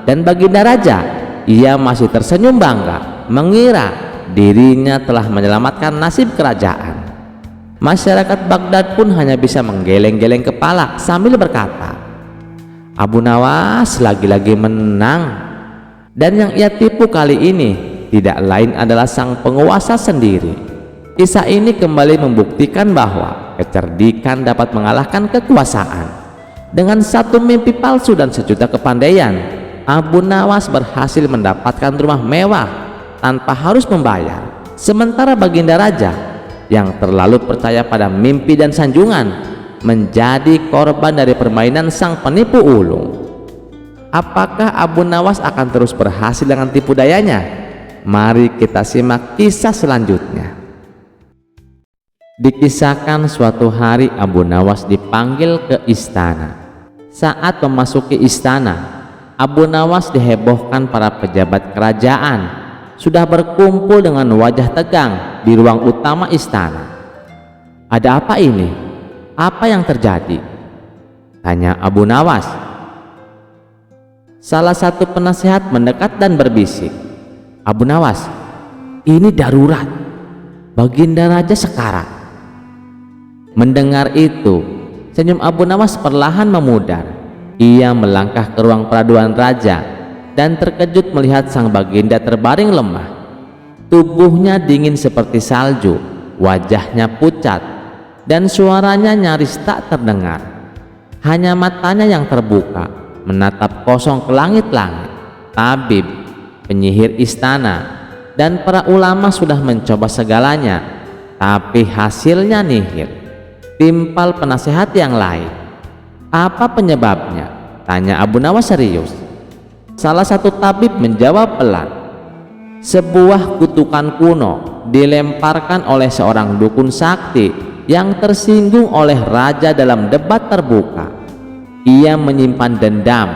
Dan Baginda Raja, ia masih tersenyum bangga mengira dirinya telah menyelamatkan nasib kerajaan. Masyarakat Baghdad pun hanya bisa menggeleng-geleng kepala sambil berkata, Abu Nawas lagi-lagi menang. Dan yang ia tipu kali ini tidak lain adalah sang penguasa sendiri. Kisah ini kembali membuktikan bahwa kecerdikan dapat mengalahkan kekuasaan. Dengan 1 mimpi palsu dan sejuta kepandaian, Abu Nawas berhasil mendapatkan rumah mewah tanpa harus membayar. Sementara Baginda Raja yang terlalu percaya pada mimpi dan sanjungan menjadi korban dari permainan sang penipu ulung. Apakah Abu Nawas akan terus berhasil dengan tipu dayanya? Mari kita simak kisah selanjutnya. Dikisahkan suatu hari Abu Nawas dipanggil ke istana. Saat memasuki istana, Abu Nawas dihebohkan para pejabat kerajaan sudah berkumpul dengan wajah tegang di ruang utama istana. Ada apa ini? Apa yang terjadi? Tanya Abu Nawas. Salah satu penasehat mendekat dan berbisik, Abu Nawas, ini darurat. Baginda Raja sekarat. Mendengar itu, senyum Abu Nawas perlahan memudar. Ia melangkah ke ruang peraduan raja dan terkejut melihat sang baginda terbaring lemah. Tubuhnya dingin seperti salju, wajahnya pucat, dan suaranya nyaris tak terdengar. Hanya matanya yang terbuka menatap kosong ke langit-langit. Tabib, penyihir istana, dan para ulama sudah mencoba segalanya, tapi hasilnya nihil. Timpal penasehat yang lain. Apa penyebabnya? Tanya Abu Nawas serius. Salah satu tabib menjawab pelan, sebuah kutukan kuno dilemparkan oleh seorang dukun sakti yang tersinggung oleh raja dalam debat terbuka. Ia menyimpan dendam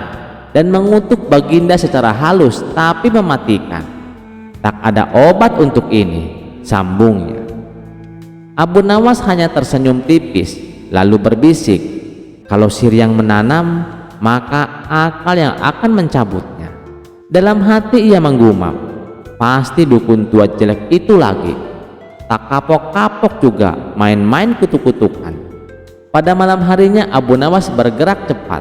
dan mengutuk Baginda secara halus tapi mematikan. Tak ada obat untuk ini, sambungnya. Abu Nawas hanya tersenyum tipis lalu berbisik, kalau sihir yang menanam, maka akal yang akan mencabutnya. Dalam hati ia menggumam, pasti dukun tua jelek itu lagi. Tak kapok-kapok juga main-main kutuk-kutukan. Pada malam harinya Abu Nawas bergerak cepat.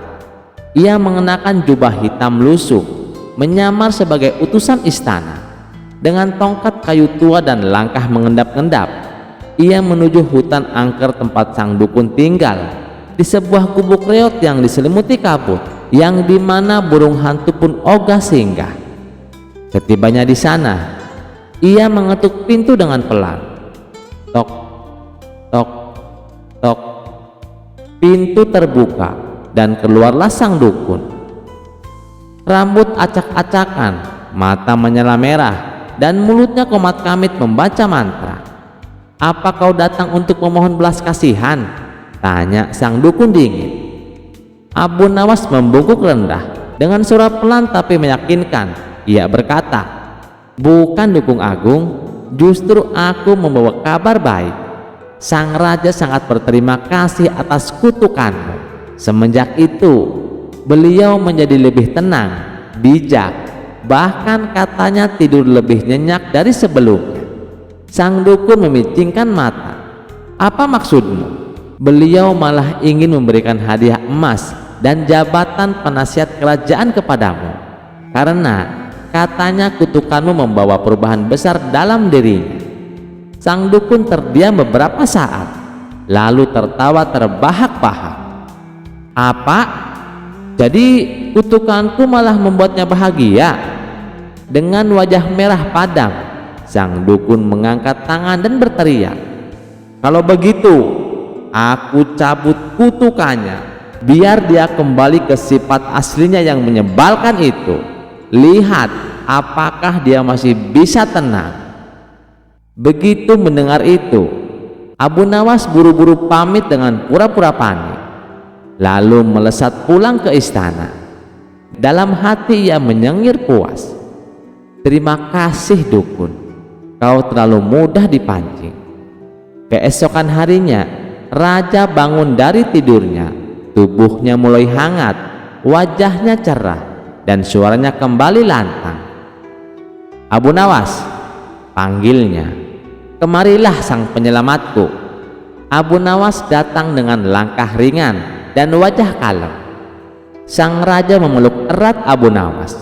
Ia mengenakan jubah hitam lusuh, menyamar sebagai utusan istana. Dengan tongkat kayu tua dan langkah mengendap-endap, ia menuju hutan angker tempat sang dukun tinggal, di sebuah gubuk reot yang diselimuti kabut, yang dimana burung hantu pun ogah singgah. Ketibanya di sana, ia mengetuk pintu dengan pelan. Tok, tok, tok. Pintu terbuka dan keluarlah sang dukun. Rambut acak-acakan, mata menyala merah, dan mulutnya komat-kamit membaca mantra. "Apa kau datang untuk memohon belas kasihan?" tanya sang dukun dingin. Abu Nawas membungkuk rendah dengan suara pelan tapi meyakinkan. Ia berkata, "Bukan Dukun Agung, justru aku membawa kabar baik. Sang raja sangat berterima kasih atas kutukanmu. Semenjak itu beliau menjadi lebih tenang, bijak, bahkan katanya tidur lebih nyenyak dari sebelumnya." Sang dukun memicingkan mata. "Apa maksudmu?" "Beliau malah ingin memberikan hadiah emas dan jabatan penasihat kerajaan kepadamu, karena katanya kutukanmu membawa perubahan besar dalam dirinya." Sang dukun terdiam beberapa saat, lalu tertawa terbahak-bahak. "Apa? Jadi kutukanku malah membuatnya bahagia?" Dengan wajah merah padam, sang dukun mengangkat tangan dan berteriak, "Kalau begitu, aku cabut kutukannya, biar dia kembali ke sifat aslinya yang menyebalkan itu. Lihat apakah dia masih bisa tenang." Begitu mendengar itu, Abu Nawas buru-buru pamit dengan pura-pura panik, lalu melesat pulang ke istana. Dalam hati ia menyengir puas. "Terima kasih dukun, kau terlalu mudah dipancing." Keesokan harinya, raja bangun dari tidurnya. Tubuhnya mulai hangat, wajahnya cerah, dan suaranya kembali lantang. "Abu Nawas," panggilnya, "kemarilah sang penyelamatku." Abu Nawas datang dengan langkah ringan dan wajah kalem. Sang raja memeluk erat Abu Nawas.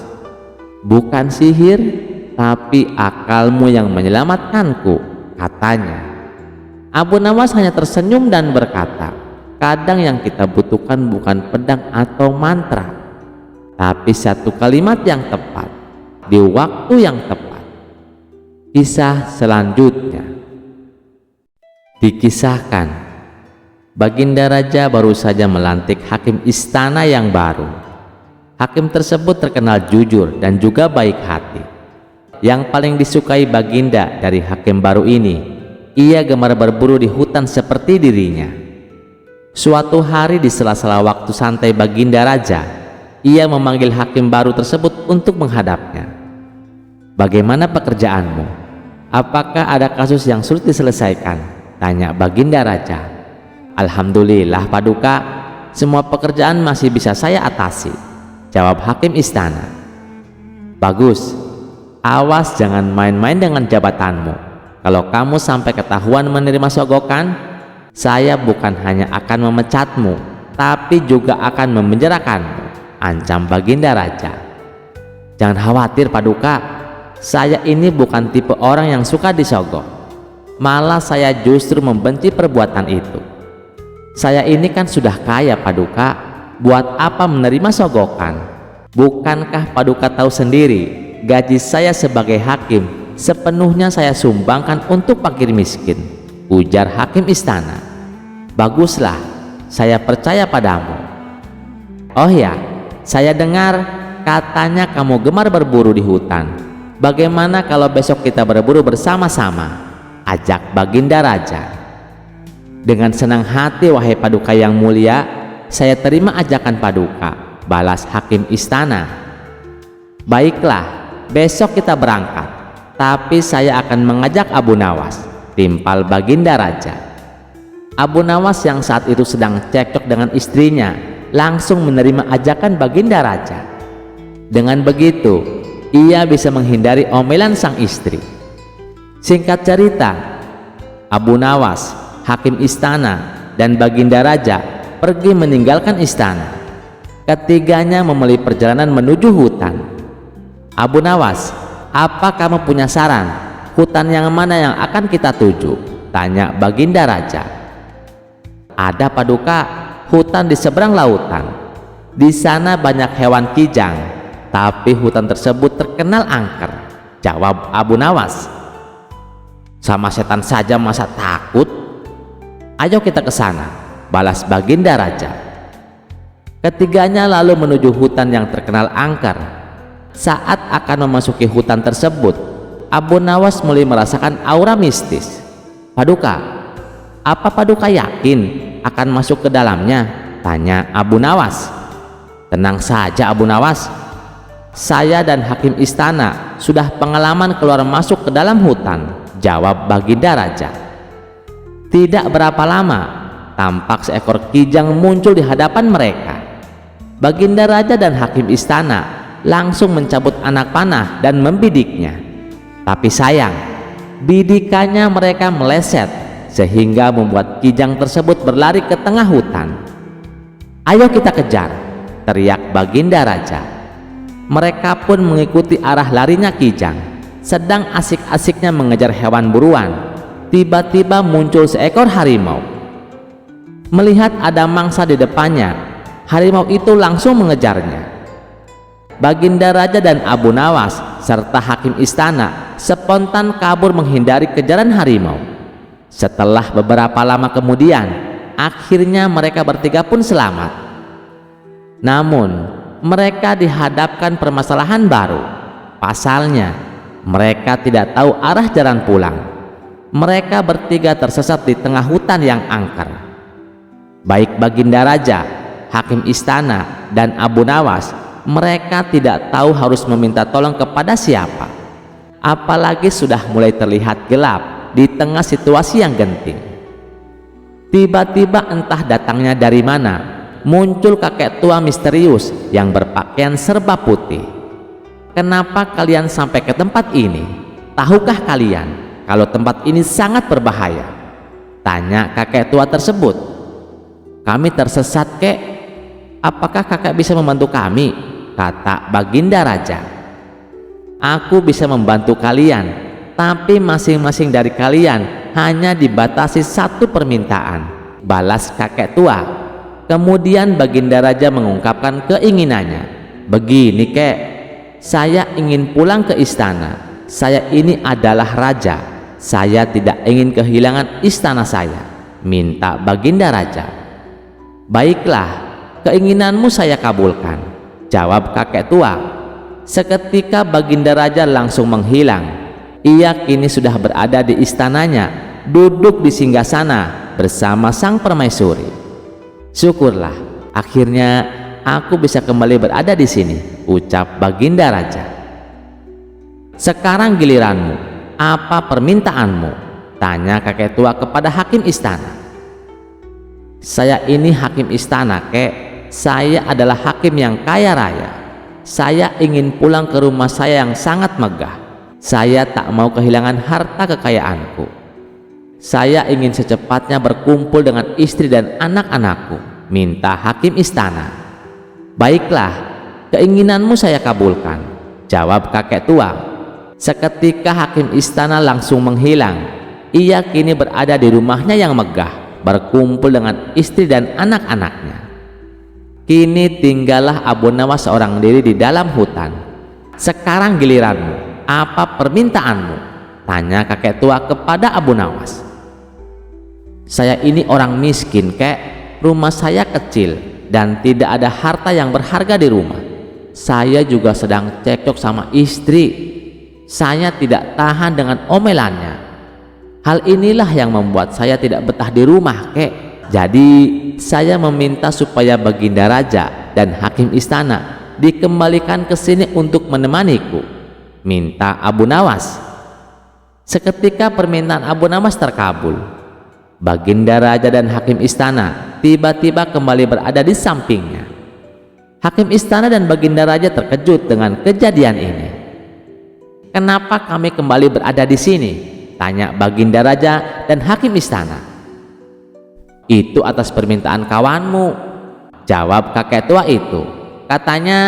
"Bukan sihir, tapi akalmu yang menyelamatkanku," katanya. Abu Nawas hanya tersenyum dan berkata, "Kadang yang kita butuhkan bukan pedang atau mantra, tapi satu kalimat yang tepat di waktu yang tepat." Kisah selanjutnya dikisahkan, Baginda Raja baru saja melantik hakim istana yang baru. Hakim tersebut terkenal jujur dan juga baik hati. Yang paling disukai Baginda dari hakim baru ini, ia gemar berburu di hutan seperti dirinya. Suatu hari di sela-sela waktu santai Baginda Raja, ia memanggil hakim baru tersebut untuk menghadapnya. "Bagaimana pekerjaanmu? Apakah ada kasus yang sulit diselesaikan?" tanya Baginda Raja. "Alhamdulillah Paduka, semua pekerjaan masih bisa saya atasi," jawab hakim istana. "Bagus, awas jangan main-main dengan jabatanmu. Kalau kamu sampai ketahuan menerima sogokan, saya bukan hanya akan memecatmu, tapi juga akan memenjarakanmu," ancam Baginda Raja. "Jangan khawatir Paduka, saya ini bukan tipe orang yang suka disogok. Malah saya justru membenci perbuatan itu. Saya ini kan sudah kaya Paduka, buat apa menerima sogokan? Bukankah Paduka tahu sendiri, gaji saya sebagai hakim sepenuhnya saya sumbangkan untuk fakir miskin," ujar hakim istana. "Baguslah, saya percaya padamu. Oh ya, saya dengar katanya kamu gemar berburu di hutan. Bagaimana kalau besok kita berburu bersama-sama?" ajak Baginda Raja. "Dengan senang hati wahai Paduka yang mulia, saya terima ajakan Paduka," balas hakim istana. "Baiklah, besok kita berangkat, tapi saya akan mengajak Abu Nawas," timpal Baginda Raja. Abu Nawas yang saat itu sedang cekcok dengan istrinya langsung menerima ajakan Baginda Raja. Dengan begitu, ia bisa menghindari omelan sang istri. Singkat cerita, Abu Nawas, hakim istana, dan Baginda Raja pergi meninggalkan istana. Ketiganya memulai perjalanan menuju hutan. "Abu Nawas, apa kamu punya saran? Hutan yang mana yang akan kita tuju?" tanya Baginda Raja. "Ada Paduka, hutan di seberang lautan. Di sana banyak hewan kijang, tapi hutan tersebut terkenal angker," jawab Abu Nawas. "Sama setan saja masa takut? Ayo kita ke sana," balas Baginda Raja. Ketiganya lalu menuju hutan yang terkenal angker. Saat akan memasuki hutan tersebut, Abu Nawas mulai merasakan aura mistis. "Paduka, apa Paduka yakin akan masuk ke dalamnya?" tanya Abu Nawas. "Tenang saja Abu Nawas, saya dan hakim istana sudah pengalaman keluar masuk ke dalam hutan," jawab Baginda Raja. Tidak berapa lama, tampak seekor kijang muncul di hadapan mereka. Baginda Raja dan hakim istana langsung mencabut anak panah dan membidiknya. Tapi sayang, bidikannya mereka meleset sehingga membuat kijang tersebut berlari ke tengah hutan. "Ayo kita kejar," teriak Baginda Raja. Mereka pun mengikuti arah larinya kijang. Sedang asik-asiknya mengejar hewan buruan, tiba-tiba muncul seekor harimau. Melihat ada mangsa di depannya, harimau itu langsung mengejarnya. Baginda Raja dan Abu Nawas serta hakim istana spontan kabur menghindari kejaran harimau. Setelah beberapa lama kemudian, akhirnya mereka bertiga pun selamat. Namun mereka dihadapkan permasalahan baru. Pasalnya, mereka tidak tahu arah jalan pulang. Mereka bertiga tersesat di tengah hutan yang angker. Baik Baginda Raja, hakim istana, dan Abu Nawas, mereka tidak tahu harus meminta tolong kepada siapa. Apalagi sudah mulai terlihat gelap di tengah situasi yang genting. Tiba-tiba entah datangnya dari mana, muncul kakek tua misterius yang berpakaian serba putih. "Kenapa kalian sampai ke tempat ini? Tahukah kalian kalau tempat ini sangat berbahaya?" tanya kakek tua tersebut. "Kami tersesat, kek. Apakah kakek bisa membantu kami?" kata Baginda Raja. "Aku bisa membantu kalian, tapi masing-masing dari kalian hanya dibatasi satu permintaan," balas kakek tua. Kemudian Baginda Raja mengungkapkan keinginannya. "Begini kek, saya ingin pulang ke istana. Saya ini adalah raja. Saya tidak ingin kehilangan istana saya," minta Baginda Raja. "Baiklah, keinginanmu saya kabulkan," jawab kakek tua. Seketika Baginda Raja langsung menghilang. Ia kini sudah berada di istananya, duduk di singgasana bersama sang permaisuri. "Syukurlah, akhirnya aku bisa kembali berada di sini," ucap Baginda Raja. "Sekarang giliranmu, apa permintaanmu?" tanya kakek tua kepada hakim istana. "Saya ini hakim istana, kek. Saya adalah hakim yang kaya raya. Saya ingin pulang ke rumah saya yang sangat megah. Saya tak mau kehilangan harta kekayaanku. Saya ingin secepatnya berkumpul dengan istri dan anak-anakku," minta hakim istana. "Baiklah, keinginanmu saya kabulkan," jawab kakek tua. Seketika hakim istana langsung menghilang. Ia kini berada di rumahnya yang megah, berkumpul dengan istri dan anak-anaknya. Kini tinggallah Abu Nawas seorang diri di dalam hutan. "Sekarang giliranmu, apa permintaanmu?" tanya kakek tua kepada Abu Nawas. "Saya ini orang miskin, kek. Rumah saya kecil dan tidak ada harta yang berharga di rumah. Saya juga sedang cekcok sama istri. Saya tidak tahan dengan omelannya. Hal inilah yang membuat saya tidak betah di rumah, kek. Jadi saya meminta supaya Baginda Raja dan hakim istana dikembalikan ke sini untuk menemaniku," minta Abu Nawas. Seketika permintaan Abu Nawas terkabul. Baginda Raja dan hakim istana tiba-tiba kembali berada di sampingnya. Hakim istana dan Baginda Raja terkejut dengan kejadian ini. "Kenapa kami kembali berada di sini?" tanya Baginda Raja dan hakim istana. "Itu atas permintaan kawanmu," jawab kakek tua itu. "Katanya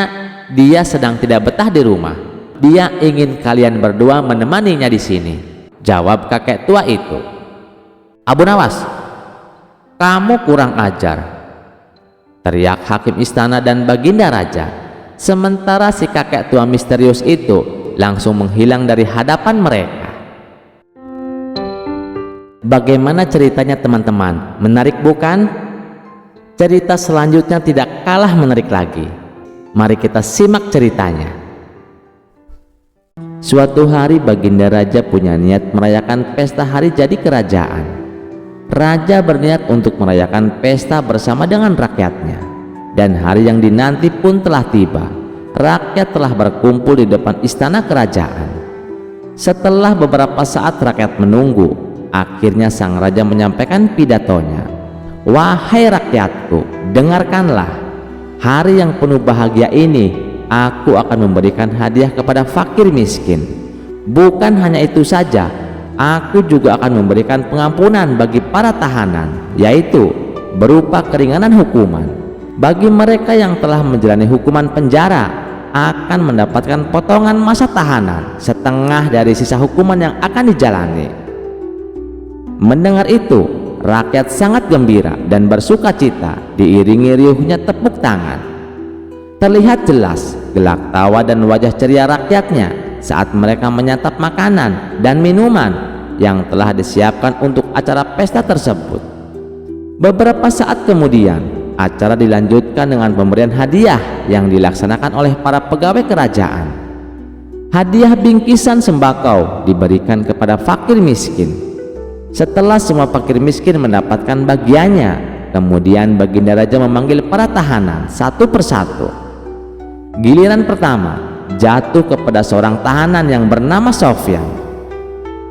dia sedang tidak betah di rumah. Dia ingin kalian berdua menemaninya di sini," jawab kakek tua itu. "Abu Nawas, kamu kurang ajar," teriak hakim istana dan Baginda Raja. Sementara si kakek tua misterius itu langsung menghilang dari hadapan mereka. Bagaimana ceritanya teman-teman? Menarik bukan? Cerita selanjutnya tidak kalah menarik lagi. Mari kita simak ceritanya. Suatu hari Baginda Raja punya niat merayakan pesta hari jadi kerajaan. Raja berniat untuk merayakan pesta bersama dengan rakyatnya. Dan hari yang dinanti pun telah tiba. Rakyat telah berkumpul di depan istana kerajaan. Setelah beberapa saat rakyat menunggu, akhirnya sang raja menyampaikan pidatonya. "Wahai rakyatku, dengarkanlah. Hari yang penuh bahagia ini, aku akan memberikan hadiah kepada fakir miskin. Bukan hanya itu saja, aku juga akan memberikan pengampunan bagi para tahanan, yaitu berupa keringanan hukuman. Bagi mereka yang telah menjalani hukuman penjara, akan mendapatkan potongan masa tahanan setengah dari sisa hukuman yang akan dijalani." Mendengar itu, rakyat sangat gembira dan bersuka cita, diiringi riuhnya tepuk tangan. Terlihat jelas gelak tawa dan wajah ceria rakyatnya saat mereka menyantap makanan dan minuman yang telah disiapkan untuk acara pesta tersebut. Beberapa saat kemudian, acara dilanjutkan dengan pemberian hadiah yang dilaksanakan oleh para pegawai kerajaan. Hadiah bingkisan sembako diberikan kepada fakir miskin. Setelah semua fakir miskin mendapatkan bagiannya, kemudian Baginda Raja memanggil para tahanan satu persatu. Giliran pertama jatuh kepada seorang tahanan yang bernama Sofyan.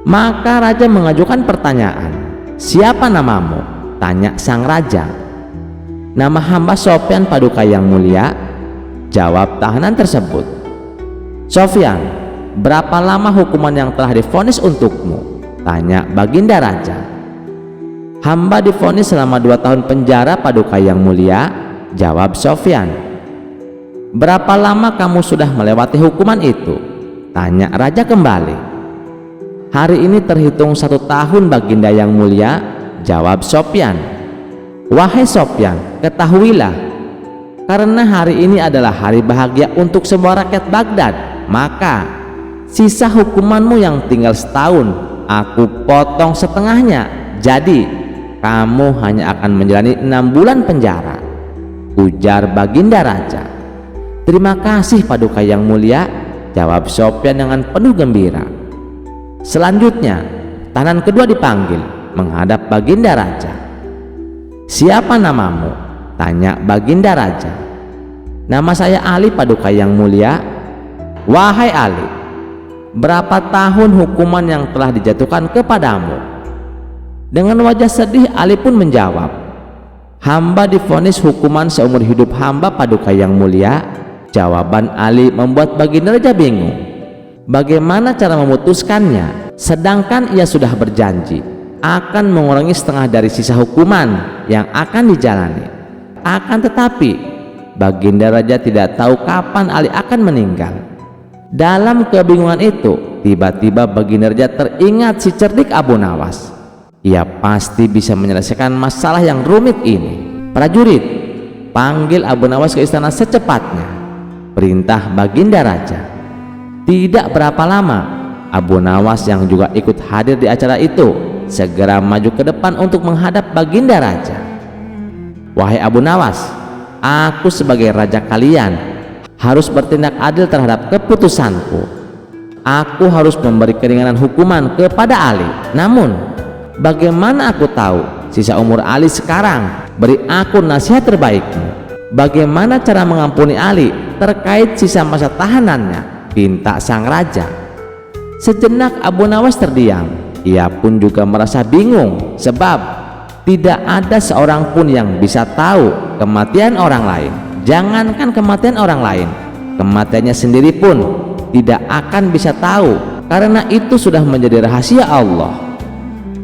Maka Raja mengajukan pertanyaan, "Siapa namamu?" tanya sang raja. "Nama hamba Sofyan Paduka yang mulia," jawab tahanan tersebut. "Sofyan, berapa lama hukuman yang telah divonis untukmu?" tanya Baginda Raja. "Hamba divonis selama 2 tahun penjara Paduka yang mulia," jawab Sofyan. "Berapa lama kamu sudah melewati hukuman itu?" tanya raja kembali. "Hari ini terhitung 1 tahun Baginda yang mulia," jawab Sofyan. "Wahai Sofyan, ketahuilah, karena hari ini adalah hari bahagia untuk semua rakyat Baghdad, maka sisa hukumanmu yang tinggal setahun aku potong setengahnya. Jadi kamu hanya akan menjalani 6 bulan penjara," ujar Baginda Raja. "Terima kasih Paduka yang mulia," jawab Sofyan dengan penuh gembira. Selanjutnya tahanan kedua dipanggil menghadap Baginda Raja. "Siapa namamu?" tanya Baginda Raja. "Nama saya Ali Paduka yang mulia." "Wahai Ali, berapa tahun hukuman yang telah dijatuhkan kepadamu?" Dengan wajah sedih Ali pun menjawab, "Hamba divonis hukuman seumur hidup hamba Paduka yang mulia." Jawaban Ali membuat Baginda Raja bingung. Bagaimana cara memutuskannya, sedangkan ia sudah berjanji akan mengurangi setengah dari sisa hukuman yang akan dijalani. Akan tetapi Baginda Raja tidak tahu kapan Ali akan meninggal. Dalam kebingungan itu, tiba-tiba Baginda Raja teringat si cerdik Abu Nawas. Ia pasti bisa menyelesaikan masalah yang rumit ini. "Prajurit, panggil Abu Nawas ke istana secepatnya," perintah Baginda Raja. Tidak berapa lama, Abu Nawas yang juga ikut hadir di acara itu segera maju ke depan untuk menghadap Baginda Raja. "Wahai Abu Nawas, aku sebagai raja kalian harus bertindak adil terhadap keputusanku. Aku harus memberi keringanan hukuman kepada Ali. Namun, bagaimana aku tahu sisa umur Ali sekarang? Beri aku nasihat terbaikmu. Bagaimana cara mengampuni Ali terkait sisa masa tahanannya?" pinta sang raja. Sejenak Abu Nawas terdiam. Ia pun juga merasa bingung, sebab tidak ada seorang pun yang bisa tahu kematian orang lain. Jangankan kematian orang lain, kematiannya sendiri pun tidak akan bisa tahu, karena itu sudah menjadi rahasia Allah.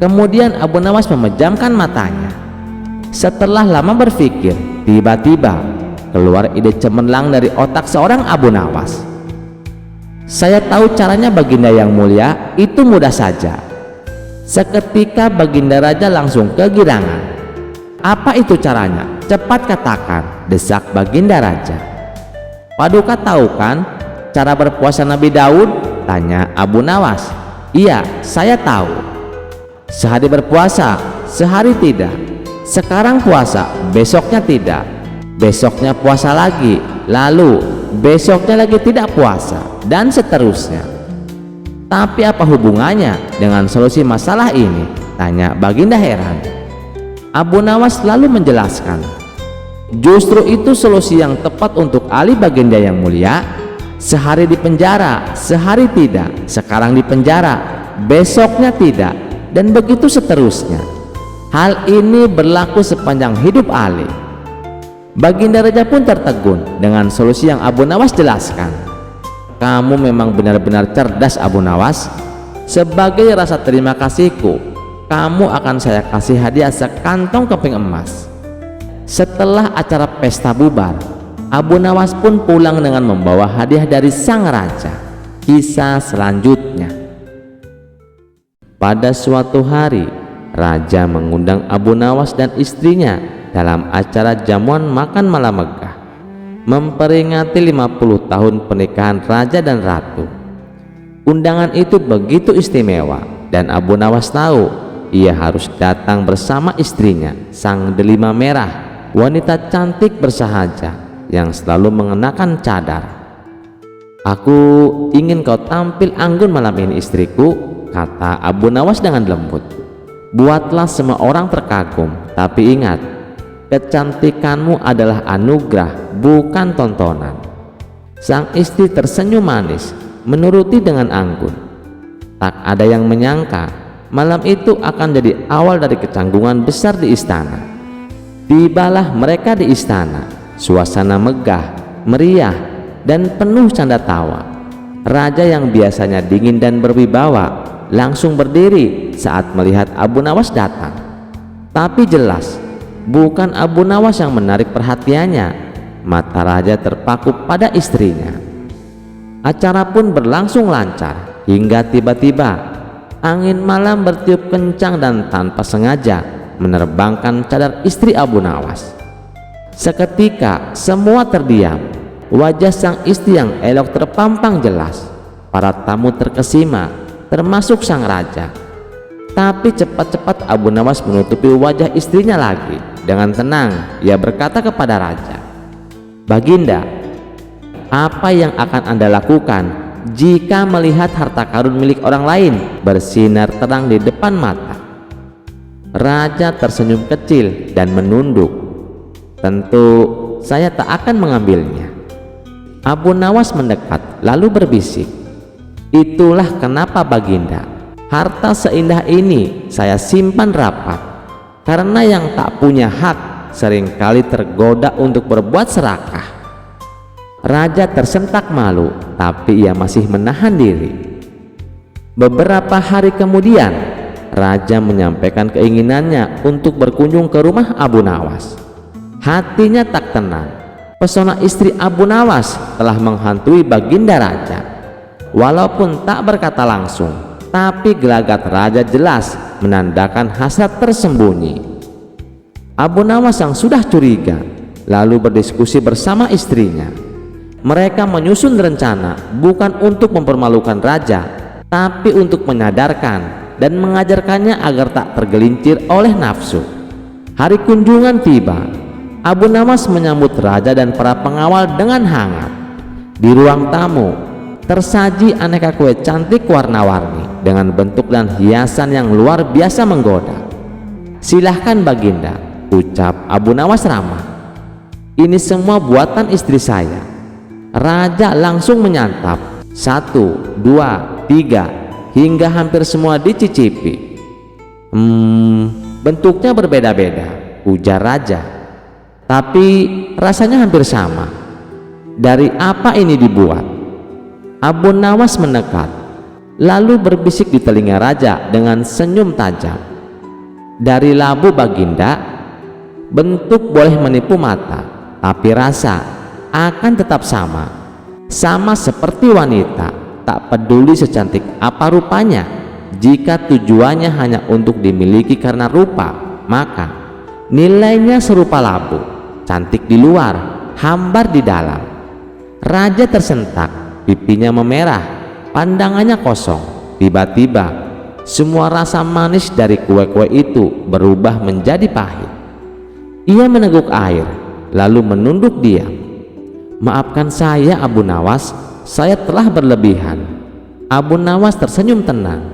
Kemudian Abu Nawas memejamkan matanya. Setelah lama berpikir, tiba-tiba keluar ide cemerlang dari otak seorang Abu Nawas. "Saya tahu caranya Baginda yang mulia, itu mudah saja." Seketika Baginda Raja langsung kegirangan. "Apa itu caranya? Cepat katakan," desak Baginda Raja. "Paduka tahu kan cara berpuasa Nabi Daud?" tanya Abu Nawas. "Iya, saya tahu. Sehari berpuasa, sehari tidak." Sekarang puasa, besoknya tidak, besoknya puasa lagi, lalu besoknya lagi tidak puasa, dan seterusnya. Tapi apa hubungannya dengan solusi masalah ini? Tanya Baginda heran. Abu Nawas lalu menjelaskan, justru itu solusi yang tepat untuk Ali Baginda yang mulia. Sehari di penjara, sehari tidak, sekarang di penjara, besoknya tidak, dan begitu seterusnya. Hal ini berlaku sepanjang hidup Ali. Baginda Raja pun tertegun dengan solusi yang Abu Nawas jelaskan. Kamu memang benar-benar cerdas, Abu Nawas. Sebagai rasa terima kasihku, kamu akan saya kasih hadiah sekantong keping emas. Setelah acara pesta bubar, Abu Nawas pun pulang dengan membawa hadiah dari sang raja. Kisah selanjutnya. Pada suatu hari, raja mengundang Abu Nawas dan istrinya dalam acara jamuan makan malam megah, memperingati 50 tahun pernikahan raja dan ratu. Undangan itu begitu istimewa dan Abu Nawas tahu ia harus datang bersama istrinya, sang delima merah, wanita cantik bersahaja yang selalu mengenakan cadar. Aku ingin kau tampil anggun malam ini, istriku, kata Abu Nawas dengan lembut. Buatlah semua orang terkagum, tapi ingat, kecantikanmu adalah anugerah, bukan tontonan. Sang istri tersenyum manis, menuruti dengan anggun. Tak ada yang menyangka malam itu akan jadi awal dari kecanggungan besar di istana. Tibalah mereka di istana, suasana megah, meriah, dan penuh canda tawa. Raja yang biasanya dingin dan berwibawa langsung berdiri saat melihat Abu Nawas datang. Tapi jelas bukan Abu Nawas yang menarik perhatiannya. Mata raja terpaku pada istrinya. Acara pun berlangsung lancar hingga tiba-tiba angin malam bertiup kencang dan tanpa sengaja menerbangkan cadar istri Abu Nawas. Seketika semua terdiam. Wajah sang istri yang elok terpampang jelas. Para tamu terkesima, termasuk sang raja. Tapi cepat-cepat Abu Nawas menutupi wajah istrinya lagi. Dengan tenang ia berkata kepada raja, Baginda, apa yang akan Anda lakukan jika melihat harta karun milik orang lain bersinar terang di depan mata? Raja tersenyum kecil dan menunduk. Tentu saya tak akan mengambilnya. Abu Nawas mendekat lalu berbisik, itulah kenapa Baginda, harta seindah ini saya simpan rapat, karena yang tak punya hak seringkali tergoda untuk berbuat serakah. Raja tersentak malu, tapi ia masih menahan diri. Beberapa hari kemudian, raja menyampaikan keinginannya untuk berkunjung ke rumah Abu Nawas. Hatinya tak tenang. Pesona istri Abu Nawas telah menghantui Baginda raja. Walaupun tak berkata langsung, tapi gelagat raja jelas menandakan hasrat tersembunyi. Abu Nawas yang sudah curiga lalu berdiskusi bersama istrinya. Mereka menyusun rencana bukan untuk mempermalukan raja, tapi untuk menyadarkan dan mengajarkannya agar tak tergelincir oleh nafsu. Hari kunjungan tiba. Abu Nawas menyambut raja dan para pengawal dengan hangat. Di ruang tamu tersaji aneka kue cantik warna-warni dengan bentuk dan hiasan yang luar biasa menggoda. Silahkan Baginda, ucap Abu Nawas ramah. Ini semua buatan istri saya. Raja langsung menyantap. 1, 2, 3 hingga hampir semua dicicipi. Bentuknya berbeda-beda, ujar raja. Tapi rasanya hampir sama. Dari apa ini dibuat? Abu Nawas mendekat, lalu berbisik di telinga raja dengan senyum tajam. Dari labu Baginda. Bentuk boleh menipu mata, tapi rasa akan tetap sama. Sama seperti wanita, tak peduli secantik apa rupanya. Jika tujuannya hanya untuk dimiliki karena rupa, maka nilainya serupa labu, cantik di luar, hambar di dalam. Raja tersentak, pipinya memerah, pandangannya kosong. Tiba-tiba semua rasa manis dari kue-kue itu berubah menjadi pahit. Ia meneguk air, lalu menunduk diam. "Maafkan saya Abu Nawas, saya telah berlebihan." Abu Nawas tersenyum tenang.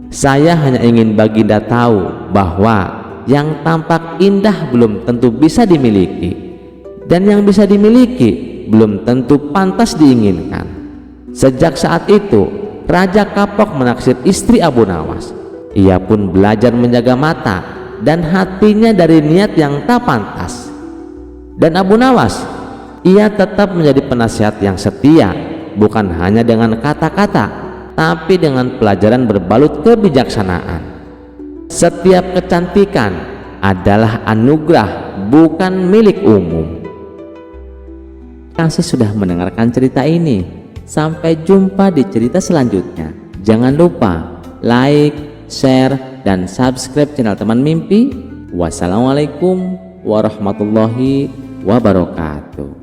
"Saya hanya ingin Baginda tahu bahwa yang tampak indah belum tentu bisa dimiliki, dan yang bisa dimiliki belum tentu pantas diinginkan." Sejak saat itu, Raja Kapok menaksir istri Abu Nawas. Ia pun belajar menjaga mata dan hatinya dari niat yang tak pantas. Dan Abu Nawas, ia tetap menjadi penasihat yang setia, bukan hanya dengan kata-kata, tapi dengan pelajaran berbalut kebijaksanaan. Setiap kecantikan adalah anugerah, bukan milik umum. Kasih sudah mendengarkan cerita ini. Sampai jumpa di cerita selanjutnya. Jangan lupa like, share, dan subscribe channel Teman Mimpi. Wassalamualaikum warahmatullahi wabarakatuh.